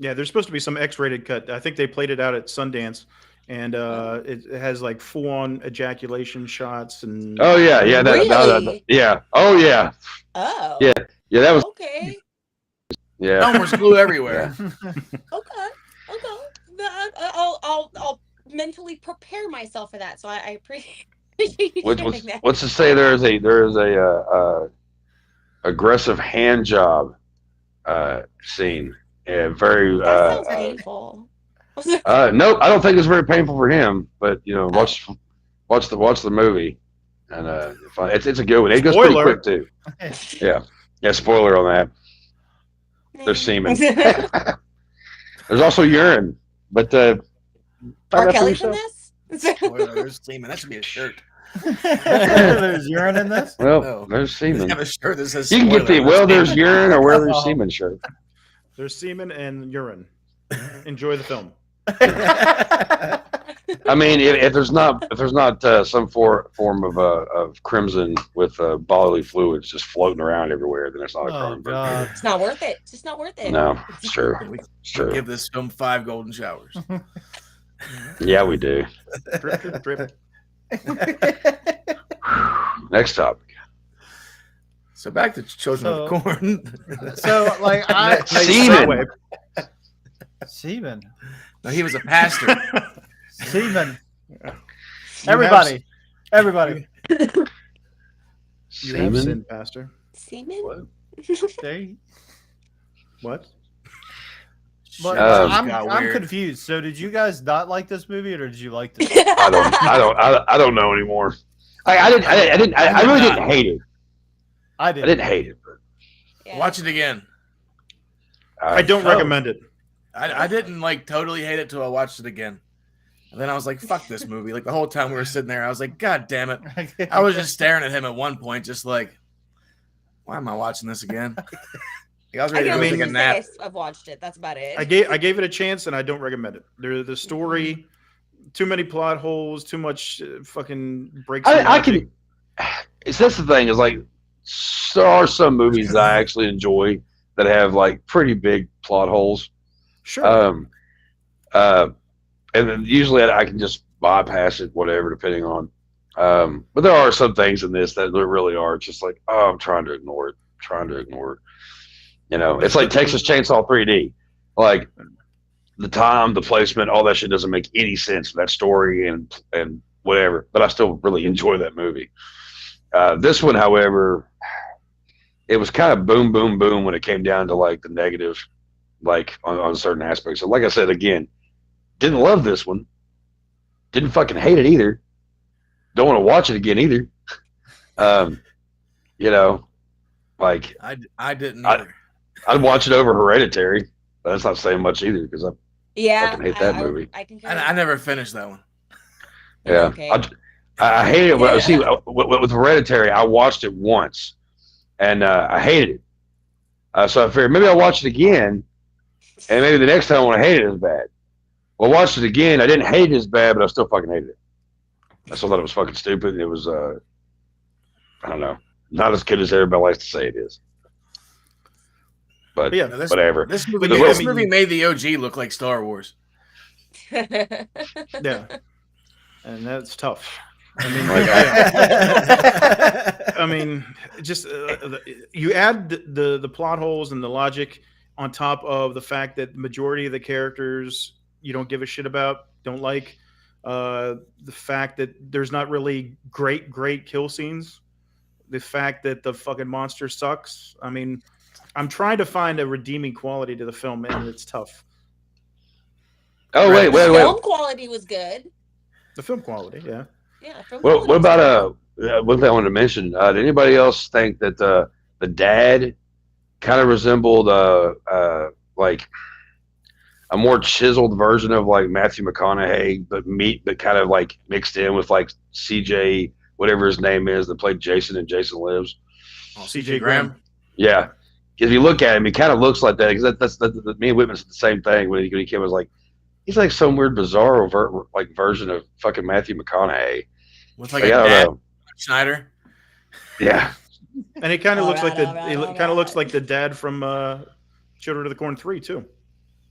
Yeah, there's supposed to be some X-rated cut. I think they played it out at Sundance, and it has like full-on ejaculation shots and. Oh yeah, yeah, Really? yeah. Oh yeah, Oh. yeah, yeah. That was Okay. yeah. Elmer's glue everywhere. Okay. I'll mentally prepare myself for that. So I appreciate you sharing that. What's to say there is a aggressive hand job scene. Yeah, very. That sounds painful. Nope, I don't think it's very painful for him. But you know, watch the movie, and it's a good one. It goes pretty quick too. Yeah, spoiler on that. There's semen. There's also urine, but R. Kelly's in this? Spoiler, there's semen. That should be a shirt. There's urine in this. well, No. there's semen. Have a shirt that says You can get the spoiler. there's urine or where there's semen shirt. There's semen and urine. Enjoy the film. I mean, if there's not some form of crimson with bodily fluids just floating around everywhere, then it's not a Oh Cronenberg. God. It's not worth it. It's just not worth it. No, it's true. We It's true. give this film 5 golden showers. Yeah, we do. Drip, drip, drip. Next topic. So back to Children of the Corn. So like I Semen. semen. No, he was a pastor. Semen. Everybody. You have Semen. sin, Pastor. Semen? What? They- What? But Um, I'm got weird. confused. So did you guys not like this movie, or did you like this? I don't know anymore. I really didn't hate it. I I did. didn't hate it, but Yeah. Watch it again. I don't recommend it. I didn't like totally hate it till I watched it again. And then I was like, fuck this movie. Like the whole time we were sitting there, I was like, God damn it. I was just staring at him at one point, just like, why am I watching this again? Like, I was I ready can to only go take a say nap. I've watched it. That's about it. I gave it a chance, and I don't recommend it. The story, too many plot holes, too much fucking breaks. in I logic. can. That's the thing is like, there are some movies that I actually enjoy that have like pretty big plot holes. Sure. And then usually I can just bypass it, whatever, depending on. But there are some things in this that really are just like, oh, I'm trying to ignore it. You know, it's like Texas Chainsaw 3D. Like the time, the placement, all that shit doesn't make any sense for that story and whatever. But I still really enjoy that movie. This one, however, it was kind of boom, boom, boom when it came down to like the negative, like on certain aspects. So like I said, again, didn't love this one. Didn't fucking hate it either. Don't want to watch it again either. You know, like I didn't either. I'd watch it over Hereditary, but that's not saying much either because I yeah. fucking hate that movie. I can I never finished that one. yeah. Okay. I hated it. Yeah. See, with Hereditary, I watched it once, and I hated it. So I figured maybe I'll watch it again, and maybe the next time I won't hate it as bad. Well, I watched it again. I didn't hate it as bad, but I still fucking hated it. I still thought it was fucking stupid. It was, I don't know, not as good as everybody likes to say it is. But Yeah, No, this, whatever. This movie, But this I mean- movie made the OG look like Star Wars. Yeah. And that's tough. I mean, Like, I mean, just you add the plot holes and the logic on top of the fact that the majority of the characters you don't give a shit about, don't like. The fact that there's not really great kill scenes. The fact that the fucking monster sucks. I mean, I'm trying to find a redeeming quality to the film, and it's tough. oh wait. Film quality was good. The film quality, yeah. Yeah. Film What quality was about one thing I wanted to mention? Did anybody else think that the dad kind of resembled like a more chiseled version of like Matthew McConaughey, but kind of like mixed in with like CJ, whatever his name is, that played Jason in Jason Lives. Oh, CJ Graham. Yeah, if you look at him, he kind of looks like that. Because that's me and Whitman said the same thing when he came. Was like, he's like some weird, bizarre, version of fucking Matthew McConaughey. With like a dad, Schneider. Yeah, and he kind of looks like looks like the dad from Children of the Corn 3 too.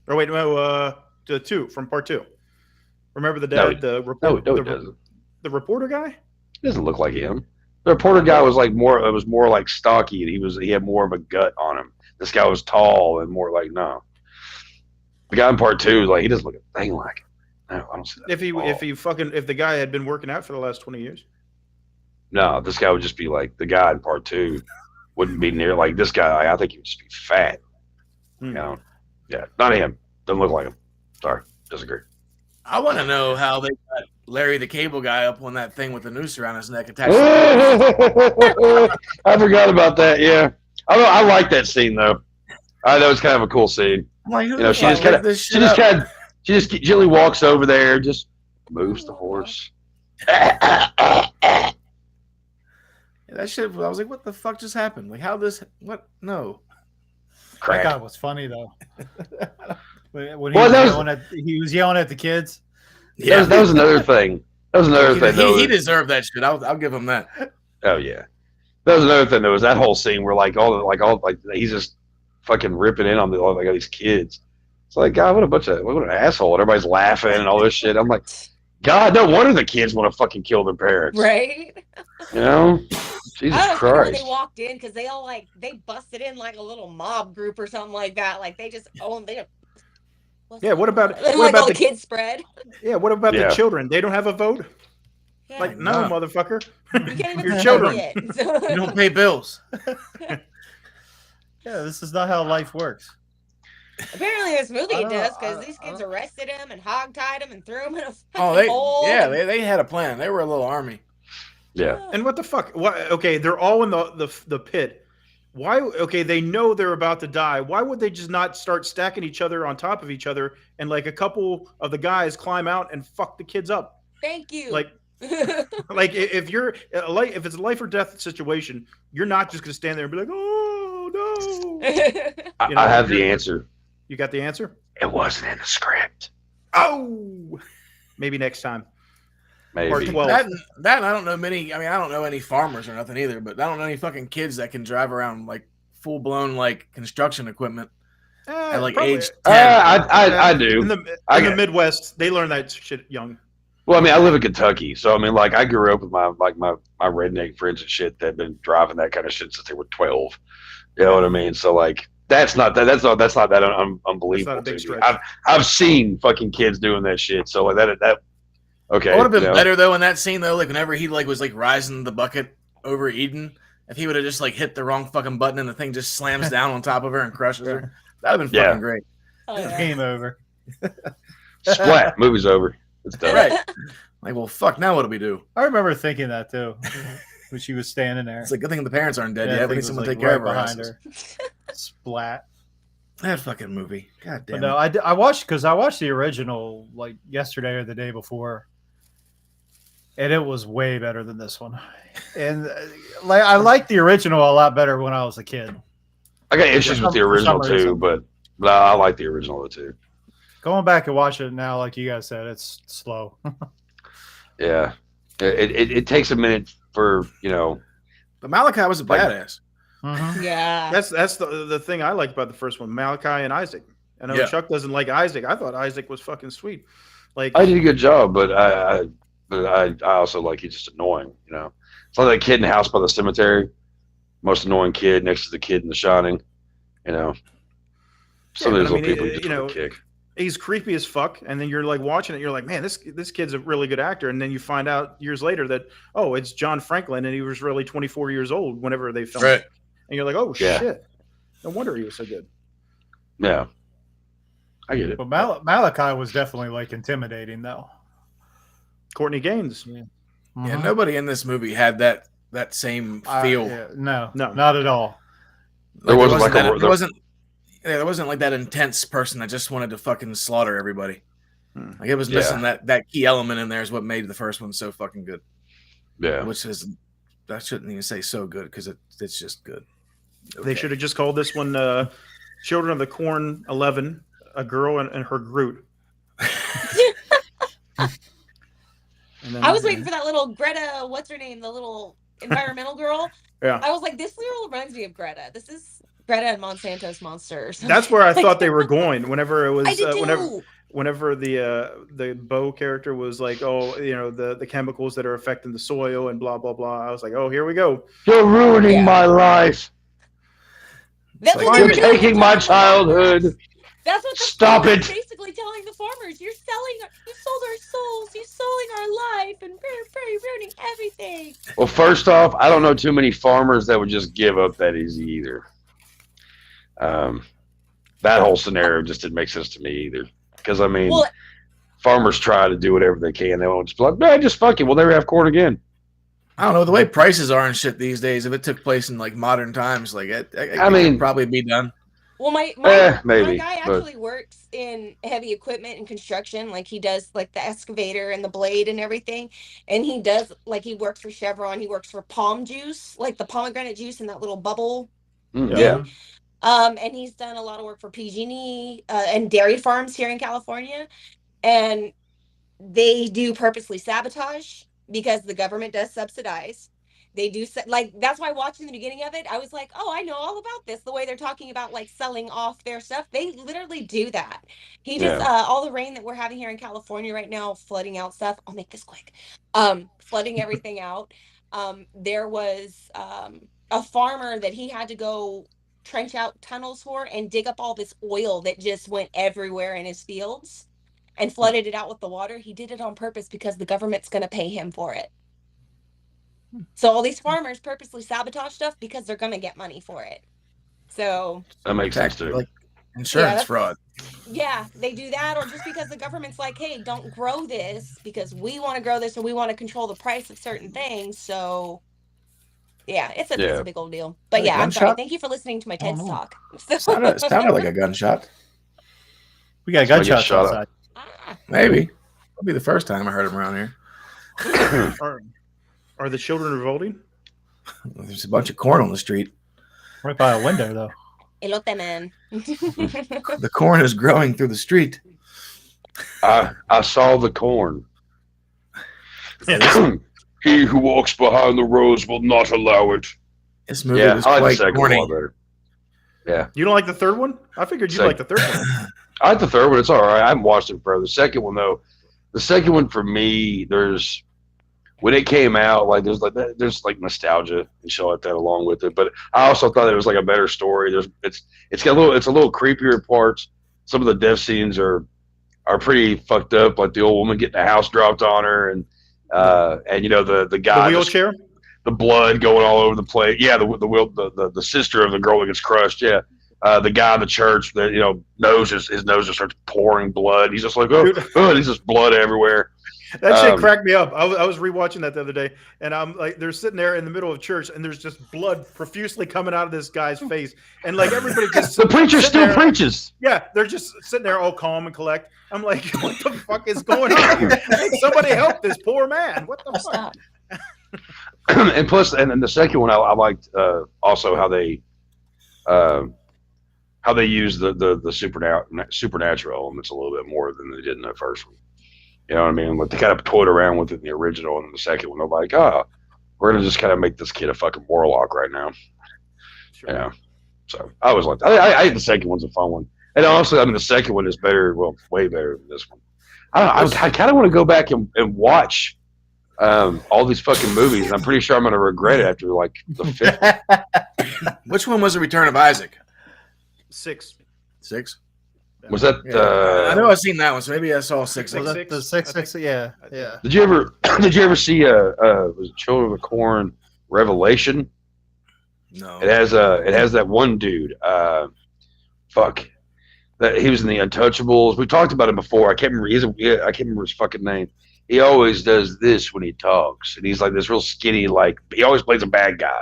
Or wait, no, the 2 from part 2. Remember the dad, the reporter guy? He doesn't look like him. The reporter guy was like more. It was more like stocky, and he had more of a gut on him. This guy was tall and more like no. The guy in part 2 is like he doesn't look a thing like him. No, I don't see that. If the guy had been working out for the last 20 years. No, this guy would just be like the guy in part 2 wouldn't be near like this guy. I think he would just be fat. You know, yeah, not him. Doesn't look like him. Sorry, disagree. I want to know how they got Larry the Cable Guy up on that thing with the noose around his neck attached. I forgot about that. Yeah, I like that scene though. That was kind of a cool scene. Like, you know, she just gently walks over there, just moves the horse. Yeah, that shit. I was like, what the fuck just happened? Like, how this? What? No. That guy was funny though. When he was yelling at the kids. Yeah, that was another thing. He deserved that shit. I'll give him that. Oh yeah, that was another thing. There was that whole scene where like he's just fucking ripping in on all these kids. It's like, God, what an asshole! And everybody's laughing and all this shit. I'm like, God, no wonder the kids want to fucking kill their parents, right? You know, Jesus Christ! They walked in because they all they busted in like a little mob group or something like that. Like they just Yeah, what about the kids spread? Yeah, what about the children? They don't have a vote? Yeah. Like, no, motherfucker. You can't even Your children. You don't pay bills. Yeah, this is not how life works. Apparently, this movie it does because these kids arrested him and hogtied him and threw him in a hole. They had a plan. They were a little army. Yeah. And what the fuck? Okay, they're all in the pit. Why? Okay, they know they're about to die. Why would they just not start stacking each other on top of each other and like a couple of the guys climb out and fuck the kids up? Thank you. Like if it's a life or death situation, you're not just gonna stand there and be like, oh no. I have the answer. You got the answer? It wasn't in the script. Oh, maybe next time. Maybe. Part 12. That I don't know many. I mean, I don't know any farmers or nothing either. But I don't know any fucking kids that can drive around like full blown like construction equipment at like age 10. I do. In the Midwest, they learn that shit young. Well, I mean, I live in Kentucky, so I mean, like, I grew up with my redneck friends and shit that have been driving that kind of shit since they were 12. You know what I mean? So like, that's not that unbelievable. That's not a big stretch. I've seen fucking kids doing that shit. So like that. Okay. It would have been better though in that scene though, like whenever he like was like rising the bucket over Eden, if he would have just like hit the wrong fucking button and the thing just slams down on top of her and crushes her. That'd have been fucking great. Oh, yeah. Game over. Splat. Movie's over. It's done. Right. Like, well, fuck. Now what do we do? I remember thinking that too when she was standing there. It's like good thing the parents aren't dead I yet. think We it need was, someone to like, take care of right her behind asses. her. Splat. That fucking movie. God damn. But no, I watched the original like yesterday or the day before, and it was way better than this one. And like I liked the original a lot better when I was a kid. I got issues with the original too, but I like the original too. Going back and watch it now, like you guys said, it's slow. Yeah, it takes a minute for But Malachi was a badass. Mm-hmm. Yeah. That's the thing I like about the first one, Malachi and Isaac. I know Chuck doesn't like Isaac. I thought Isaac was fucking sweet. Like I did a good job, but I also like he's just annoying. It's like that kid in the House by the Cemetery, most annoying kid next to the kid in The Shining. Some of these little people you just kick. He's creepy as fuck, and then you're like watching it. You're like, man, this kid's a really good actor. And then you find out years later that it's John Franklin, and he was really 24 years old whenever they filmed it. And you're like, oh shit, no wonder he was so good. Yeah, I get it. But Malachi was definitely like intimidating though. Courtney Gaines. Yeah. Yeah, nobody in this movie had that same feel. No, not at all. There wasn't there wasn't like that intense person that just wanted to fucking slaughter everybody. Like it was Yeah. missing that key element in there is what made the first one so fucking good. Yeah. Which is, I shouldn't even say so good because it's just good. They should have just called this one Children of the Corn 11, a girl and her Groot. And then, I was waiting for that little Greta, what's her name? The little environmental girl. Yeah. I was like, this girl reminds me of Greta. This is Greta and Monsanto's Monsters. That's where I thought they were going. Whenever it was, I did too. whenever the Bo character was like, oh, you know, the chemicals that are affecting the soil and blah blah blah. I was like, oh, here we go. You're ruining my life. That's Like, what they You're were doing. taking my childhood. That's what the Stop farmers it. basically telling the farmers. You sold our souls. You're selling our life and ruining everything. Well, first off, I don't know too many farmers that would just give up that easy either. That whole scenario just didn't make sense to me either. Because, I mean, Well, farmers try to do whatever they can. They won't just be like, no, just fuck it. We'll never have corn again. I don't know the way prices are and shit these days. If it took place in like modern times, like I mean, it'd probably be done. well, my maybe, guy but- actually works in heavy equipment and construction. Like he does like the excavator and the blade and everything. And he does like he works for Chevron. He works for Palm Juice, like the pomegranate juice and that little bubble. Yeah. And he's done a lot of work for PG&E and dairy farms here in California. And they do purposely sabotage because the government does subsidize. They do like that's why watching the beginning of it, I was like, oh, I know all about this. The way they're talking about like selling off their stuff, they literally do that. He just all the rain that we're having here in California right now, flooding out stuff. I'll make this quick. Flooding everything out. There was a farmer that he had to go trench out tunnels for and dig up all this oil that just went everywhere in his fields and flooded it out with the water. He did it on purpose because the government's going to pay him for it. So all these farmers purposely sabotage stuff because they're going to get money for it. So That makes sense too. Like insurance Yeah, fraud. yeah, they do that, or just because the government's like, hey, don't grow this because we want to grow this or we want to control the price of certain things. So yeah, it's a big old deal. But yeah, I'm sorry. Gunshot? Thank you for listening to my Oh, TED no. talk. Sounded like a gunshot. We got Somebody gunshots get shot outside. Maybe. That'll be the first time I heard him around here. Are the children revolting? There's a bunch of corn on the street. Right by a window, though. Elote man. The corn is growing through the street. I saw the corn. Yeah. He who walks behind the rows will not allow it. This movie Yeah, was I like the quite second one a corny. lot better. Yeah. You don't like the third one? I figured you'd Second. like the third one. I like the third one. It's all right. I haven't watched it forever. The second one, though, the second one for me, when it came out, like there's like nostalgia and shit like that along with it. But I also thought it was like a better story. It's a little creepier parts. Some of the death scenes are pretty fucked up, like the old woman getting a house dropped on her, and you know the The guy wheelchair? the blood going all over the place. Yeah, the sister of the girl that gets crushed. Yeah. The guy in the church that knows his nose just starts pouring blood. He's just like, oh, there's just blood everywhere. That shit cracked me up. I was rewatching that the other day, and I'm like, they're sitting there in the middle of church, and there's just blood profusely coming out of this guy's face, and like everybody just The preacher sitting still there- preaches. Yeah, they're just sitting there all calm and collect. I'm like, what the fuck is going on here? Like, somebody help this poor man. What the fuck? Stop. And plus, and then the second one, I liked also how they use the supernatural elements a little bit more than they did in the first one. You know what I mean? Like they kind of toyed around with it in the original, and in the second one, they're like, we're gonna just kind of make this kid a fucking warlock right now. Sure. Yeah. So I was like, I think the second one's a fun one, and also, I mean, the second one is better, well, way better than this one. I kind of want to go back and watch all these fucking movies, and I'm pretty sure I'm gonna regret it after like the fifth. Which one was the Return of Isaac? 6. 6. Was that? I know I've seen that one, so maybe I saw 6. Was that the 6? Yeah. Did you ever see was it Children of the Corn Revelation? No. It has that one dude. Fuck. That he was in the Untouchables. We talked about him before. I can't remember. I can't remember his fucking name. He always does this when he talks, and he's like this real skinny. Like he always plays a bad guy.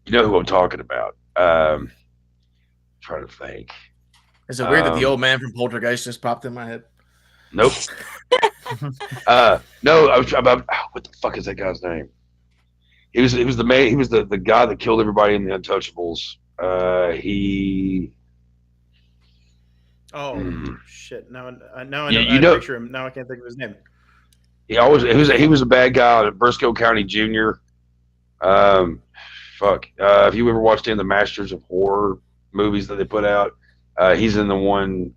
You know who I'm talking about? trying to think. Is it weird that the old man from Poltergeist just popped in my head? Nope. No, I was about what the fuck is that guy's name? He was the guy that killed everybody in the Untouchables. Shit! Now I know. Picture him. Now I can't think of his name. He was a bad guy at Briscoe County Jr. If you ever watched any of the Masters of Horror movies that they put out, he's in the one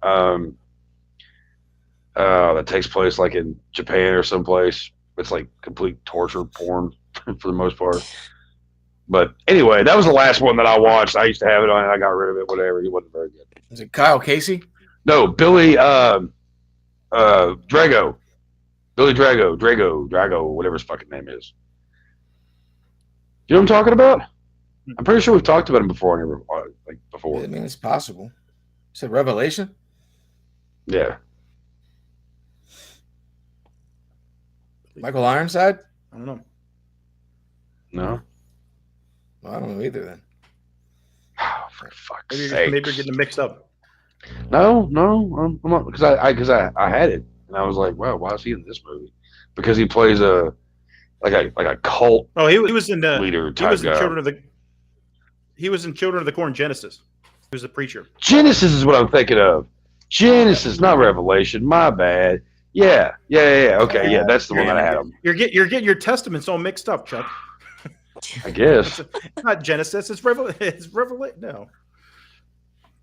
that takes place like in Japan or someplace. It's like complete torture porn for the most part. But anyway, that was the last one that I watched. I used to have it on and I got rid of it. Whatever. He wasn't very good. Is it Kyle Casey? No, Billy Drago. Billy Drago, whatever his fucking name is. You know what I'm talking about? I'm pretty sure we've talked about him before. Before. I mean, it's possible. You said Revelation? Yeah. Michael Ironside? I don't know. No. Well, I don't know either then. Oh, for fuck's Maybe sake. you're getting them mixed up. No, I'm not, because I had it and I was like, wow, why is he in this movie? Because he plays a cult. Oh, he was in leader he was in type guy. Children of the Corn Genesis. He was a preacher. Genesis is what I'm thinking of. Genesis, not Revelation. My bad. Yeah. Okay, yeah, that's the one that I had him. You're getting your testaments all mixed up, Chuck. I guess. It's not Genesis. It's Revelation. No.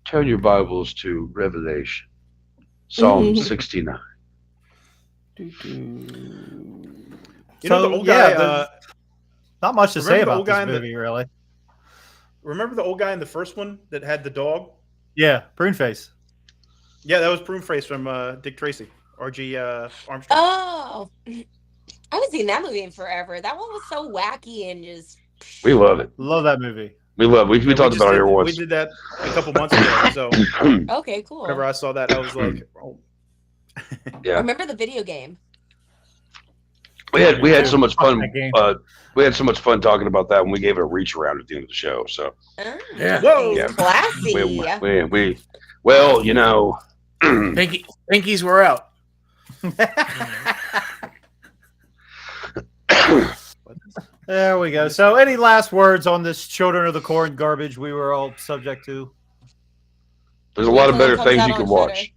Turn your Bibles to Revelation. Psalm 69. You know the old guy. Not much to say remember the about old guy this in movie, really. Remember the old guy in the first one that had the dog? Yeah, Pruneface. Yeah, that was Pruneface from Dick Tracy, R.G. Armstrong. Oh, I haven't seen that movie in forever. That one was so wacky and just. We love it. Love that movie. We talked about it here once. We did that a couple months ago. So Okay, cool. whenever I saw that, I was like, oh. Yeah. Remember the video game? We had so much fun. That game. We had so much fun talking about that when we gave it a reach around at the end of the show. So Oh, Yeah. Whoa. Yeah. classy. we well, you know, Pinkies were out. There we go. So, any last words on this Children of the Corn garbage we were all subject to? there's a lot of better Comes things out you on can watch.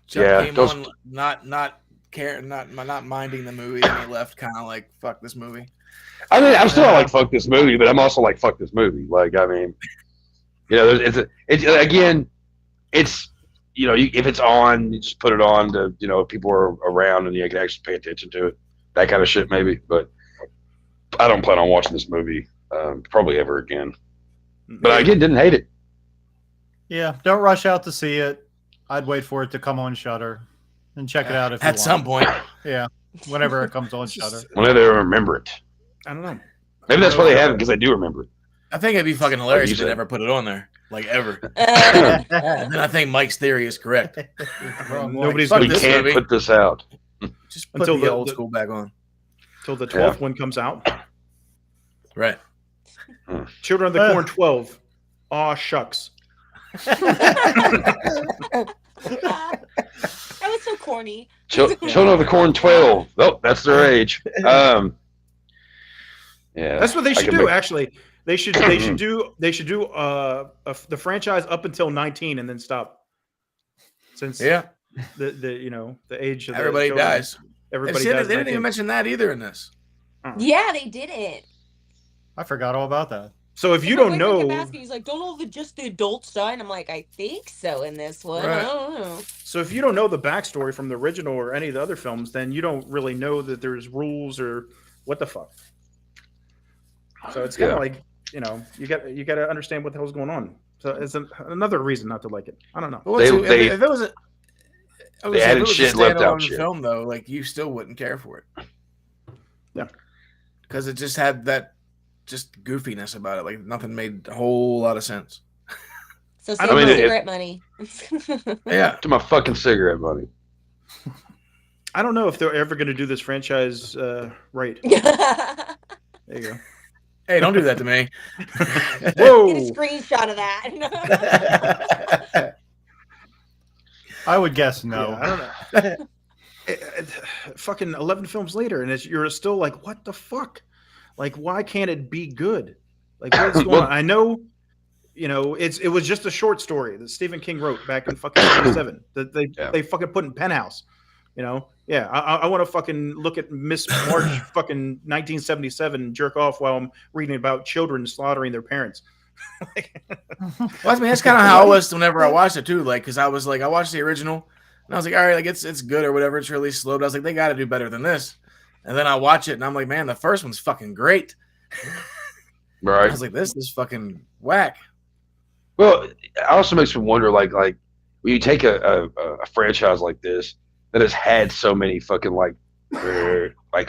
Chuck Yeah, came those- on not caring, not minding the movie, and he left kind of like fuck this movie. I mean, I'm still like fuck this movie, but I'm also like fuck this movie. Like, I mean, you know, it's you know, if it's on, you just put it on to, you know, if people are around and you can actually pay attention to it, that kind of shit maybe. But I don't plan on watching this movie probably ever again. But I again didn't hate it. Yeah, don't rush out to see it. I'd wait for it to come on Shudder and check it out if you At want. some point. Yeah, whenever it comes on Shudder. Whenever they remember it. I don't know. Maybe that's why they have it, because they do remember it. I think it'd be fucking hilarious you if they said. never put it on there, like ever. And then I think Mike's theory is correct. Nobody's Fuck We going this can't movie. put this out. Just put Until the the- old the- school back on. till the 12th one comes out. Right. Children of the Corn 12. Aw, shucks. That was so corny. Children of the Corn 12. Oh, that's their age. Yeah. That's what they I should can do. make- Actually, they should do the franchise up until 19 and then stop. Since Yeah. the age of the Everybody children, dies. Everybody They dies. didn't at even 19. mention that either in this. Yeah, they didn't. I forgot all about that. So if you My don't boyfriend kept know, asking, he's like, don't all just the adults die? And I'm like, I think so in this one. I Right. don't know. so if you don't know the backstory from the original or any of the other films, then you don't really know that there's rules or what the fuck. So it's kind of like, you know, you got to understand what the hell's going on. So it's another reason not to like it. I don't know. But what's They- it- they- if it was a, I would they say if added it was a shit, left out standalone shit. film though, like you still wouldn't care for it. Yeah. Because it just had that just goofiness about it. Like nothing made a whole lot of sense. So I save mean, my it- cigarette money. Yeah. To my fucking cigarette money. I don't know if they're ever going to do this franchise right. There you go. Hey, don't do that to me. Whoa. Get a screenshot of that. I would guess no. Yeah, I don't know. Fucking 11 films later, and you're still like, what the fuck? Like, why can't it be good? Like, what's going on? I know, it was just a short story that Stephen King wrote back in fucking 77 that they fucking put in Penthouse. Yeah, I want to fucking look at Miss March fucking 1977 jerk off while I'm reading about children slaughtering their parents. Well, I mean, that's kind of how I was whenever I watched it too. Like, because I was like, I watched the original, and I was like, all right, like it's good or whatever. It's really slow. But I was like, they got to do better than this. And then I watch it, and I'm like, man, the first one's fucking great. Right. I was like, this is fucking whack. Well, it also makes me wonder, like when you take a franchise like this that has had so many fucking like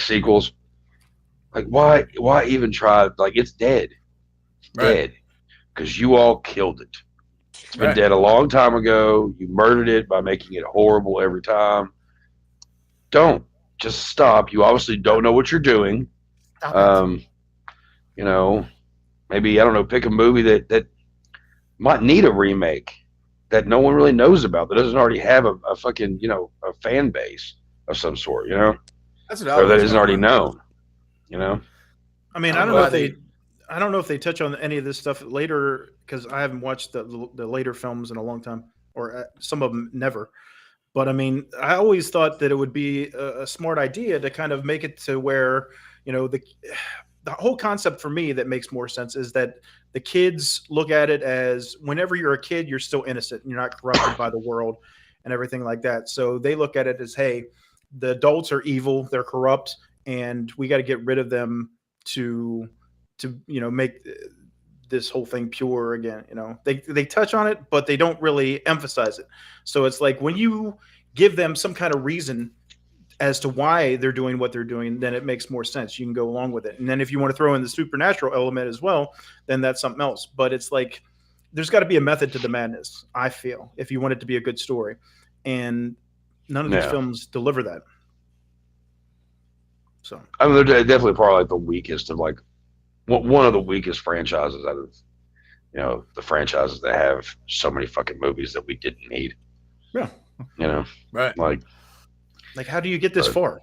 sequels, like why even try? Like, it's dead, dead, because you all killed it. It's been dead a long time ago. You murdered it by making it horrible every time. Don't just stop. You obviously don't know what you're doing. Maybe, I don't know, pick a movie that might need a remake that no one really knows about, that doesn't already have a fucking, a fan base of some sort, That's what or that isn't already known, I mean, I don't know if they touch on any of this stuff later, because I haven't watched the later films in a long time, or some of them never. But I mean, I always thought that it would be a smart idea to kind of make it to where, the whole concept for me that makes more sense is that the kids look at it as, whenever you're a kid, you're still innocent and you're not corrupted by the world and everything like that. So they look at it as, hey, the adults are evil, they're corrupt, and we got to get rid of them to make this whole thing pure again. They touch on it, but they don't really emphasize it. So it's like, when you give them some kind of reason as to why they're doing what they're doing, then it makes more sense. You can go along with it. And then if you want to throw in the supernatural element as well, then that's something else. But it's like, there's got to be a method to the madness, I feel, if you want it to be a good story. And none of these films deliver that. So I mean, they're definitely probably like the weakest of, like, one of the weakest franchises out of, the franchises that have so many fucking movies that we didn't need. Yeah. Right. Like, how do you get this far?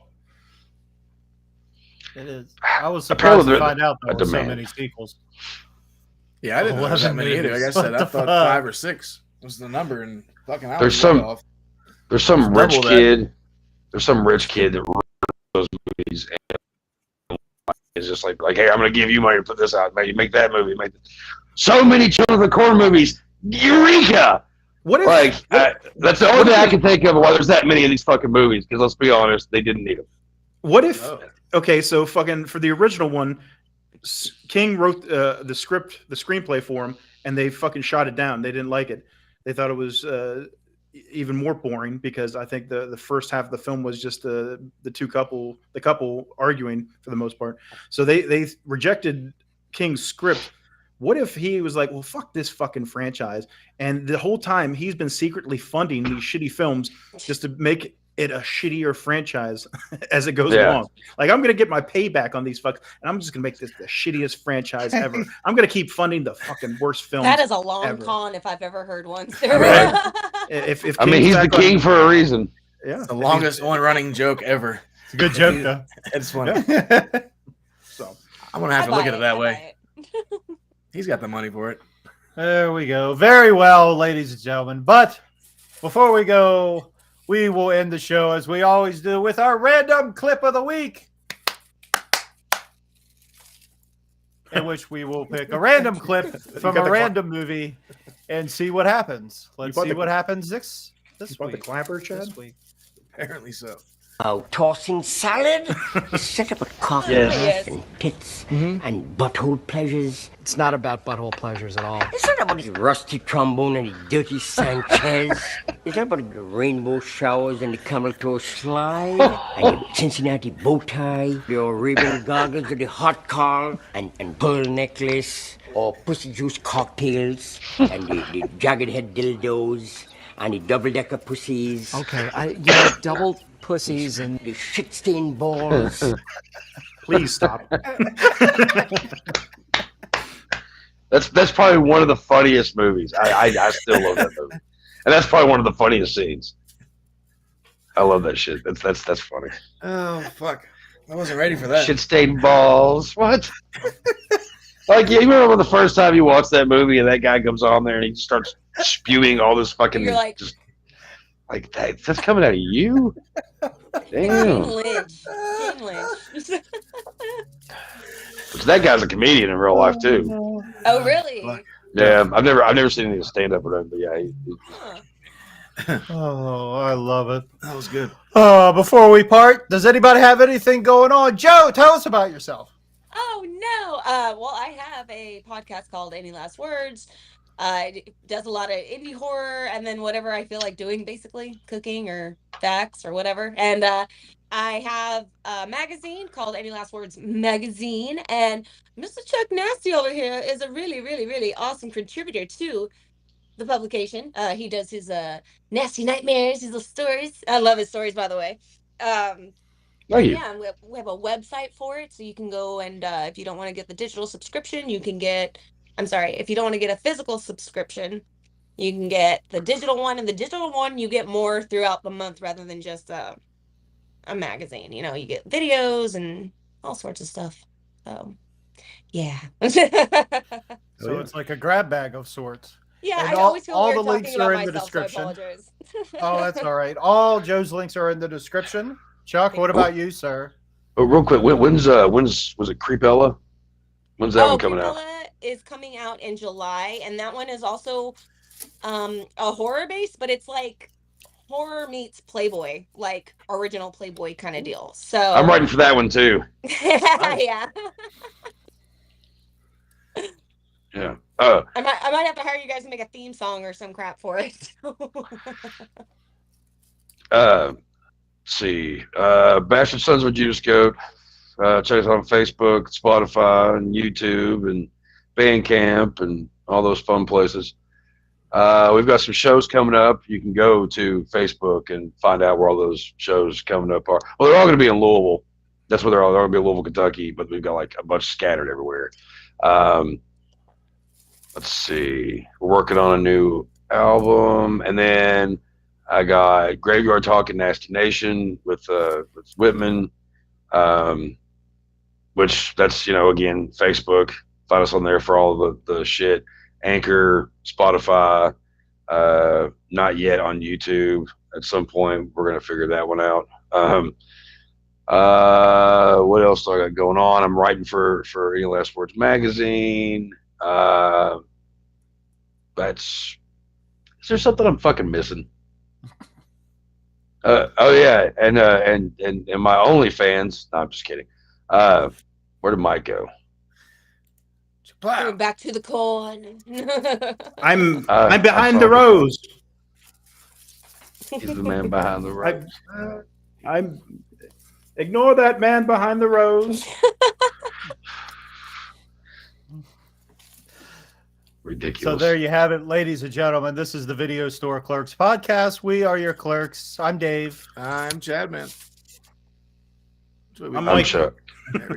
It is. I was surprised to find out there were so demand. many sequels. Yeah, I didn't know that many either. Like I said, I thought 5 or 6 was the number, and fucking I There's some rich kid that wrote those movies, and it's just like, hey, I'm gonna give you money to put this out. Man, you make that movie. So many Children of the Corn movies. Eureka! What if that's the only thing I can think of why there's that many of these fucking movies, because let's be honest, they didn't need them. What if okay, so fucking for the original one, King wrote the screenplay for him, and they fucking shot it down. They didn't like it. They thought it was even more boring, because I think the first half of the film was just the couple arguing for the most part. So they rejected King's script. What if he was like, well, fuck this fucking franchise, and the whole time he's been secretly funding these shitty films just to make it a shittier franchise as it goes along. Like, I'm gonna get my payback on these fucks, and I'm just gonna make this the shittiest franchise ever. I'm gonna keep funding the fucking worst films. That is a long ever. con if I've ever heard one. Right. If I mean, he's the king for a reason. Yeah, the longest one-running joke ever. It's a good joke, though. It's funny. So I'm gonna have to look at it that way. way. He's got the money for it. There we go. Very well, ladies and gentlemen. But before we go, we will end the show as we always do with our random clip of the week, in which we will pick a random clip from a random movie and see what happens. Let's see what happens this week. The clapper, Chad? This week. Apparently so. Oh, tossing salad? Set up a coffee Yes. and tits and butthole pleasures. It's not about butthole pleasures at all. It's not about his rusty trombone and his dirty Sanchez. It's not about the rainbow showers and the camel toe slide and the Cincinnati bow tie, your Arabian goggles or the hot car and pearl necklace or pussy juice cocktails and the jagged head dildos and the double-decker pussies. Okay, double pussies and the shit-stained balls. Please stop. That's probably one of the funniest movies. I still love that movie, and that's probably one of the funniest scenes. I love that shit. That's funny. Oh fuck! I wasn't ready for that. Shit stained balls. What? Like, yeah, you remember the first time you watched that movie and that guy comes on there and he just starts spewing all this fucking You're like, just like that's coming out of you? Damn. Lynch. King Lynch. Which that guy's a comedian in real life too. Oh, really? Yeah, I've never seen any stand up with him, but yeah, Huh. Oh, I love it. That was good. Before we part, does anybody have anything going on? Joe, tell us about yourself. Oh no! Well, I have a podcast called AnyLastWords. It does a lot of indie horror and then whatever I feel like doing, basically cooking or facts or whatever. And I have a magazine called AnyLastWords Magazine, and Mr. Chuck Nasty over here is a really, really, really awesome contributor to the publication. He does his nasty nightmares, his little stories. I love his stories, by the way. Thank you. Yeah, and we have a website for it, so you can go and if you don't want to get the digital subscription, you can get. I'm sorry, if you don't want to get a physical subscription, you can get the digital one, and the digital one you get more throughout the month rather than just a magazine. You know, you get videos and all sorts of stuff. So, yeah. So it's like a grab bag of sorts. Yeah, And I always feel all weird the talking links about are in the myself, so I description. apologize. Oh, that's all right. All Joe's links are in the description. Chuck, what about you, sir? Oh, real quick, when's was it Creepella? When's that one coming out? Creepella is coming out in July, and that one is also a horror base, but it's like horror meets Playboy, like original Playboy kind of deal. So I'm writing for that one too. yeah. Yeah. I might have to hire you guys to make a theme song or some crap for it. Let's see. Bastard Sons of a Judas Goat. Check us out on Facebook, Spotify, and YouTube, and Bandcamp, and all those fun places. We've got some shows coming up. You can go to Facebook and find out where all those shows coming up are. Well, they're all going to be in Louisville. That's where they're all. They're going to be in Louisville, Kentucky, but we've got like a bunch scattered everywhere. Let's see. We're working on a new album, and then I got Graveyard Talk and Nasty Nation with Whitman, which that's, again, Facebook. Find us on there for all the shit. Anchor, Spotify, not yet on YouTube. At some point, we're going to figure that one out. What else do I got going on? I'm writing for AnyLastWords magazine. Is there something I'm fucking missing? Oh yeah, and my OnlyFans. No, I'm just kidding. Where did Mike go? Going back to the corn. I'm behind the rose. He's the man behind the rose. I'm ignore that man behind the rose. Ridiculous. So there you have it, ladies and gentlemen. This is the Video Store Clerks Podcast. We are your clerks. I'm Dave. I'm Chad, man. I'm Chuck.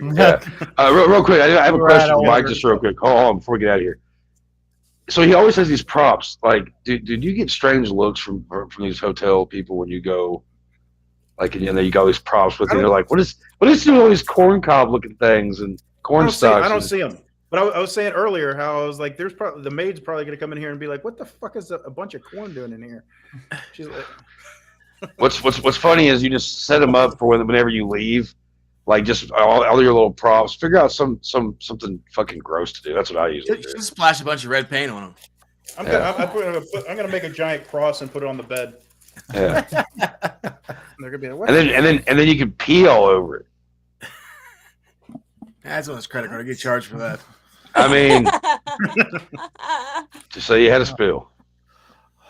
Yeah. Real quick, I have a question for Mike, just real quick. Hold on before we get out of here. So he always has these props. Like, did you get strange looks from these hotel people when you go? Like, and you got all these props with you. They're like, what is doing all these corn cob looking things and corn stalks? I don't see them. But I was saying earlier how I was like, there's probably the maid's probably gonna come in here and be like, what the fuck is a bunch of corn doing in here? She's like, What's funny is you just set them up for whenever you leave. Like, just all your little props. Figure out something fucking gross to do. That's what I usually do. Just splash a bunch of red paint on them. I'm gonna make a giant cross and put it on the bed. Yeah. They're gonna be like, what? And then you can pee all over it. That's on his credit card. I get charged for that. I mean, just say you had a spill.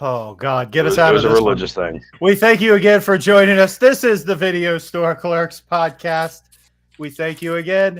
Oh, God, get us out of this. It was a religious thing. We thank you again for joining us. This is the Video Store Clerks Podcast. We thank you again.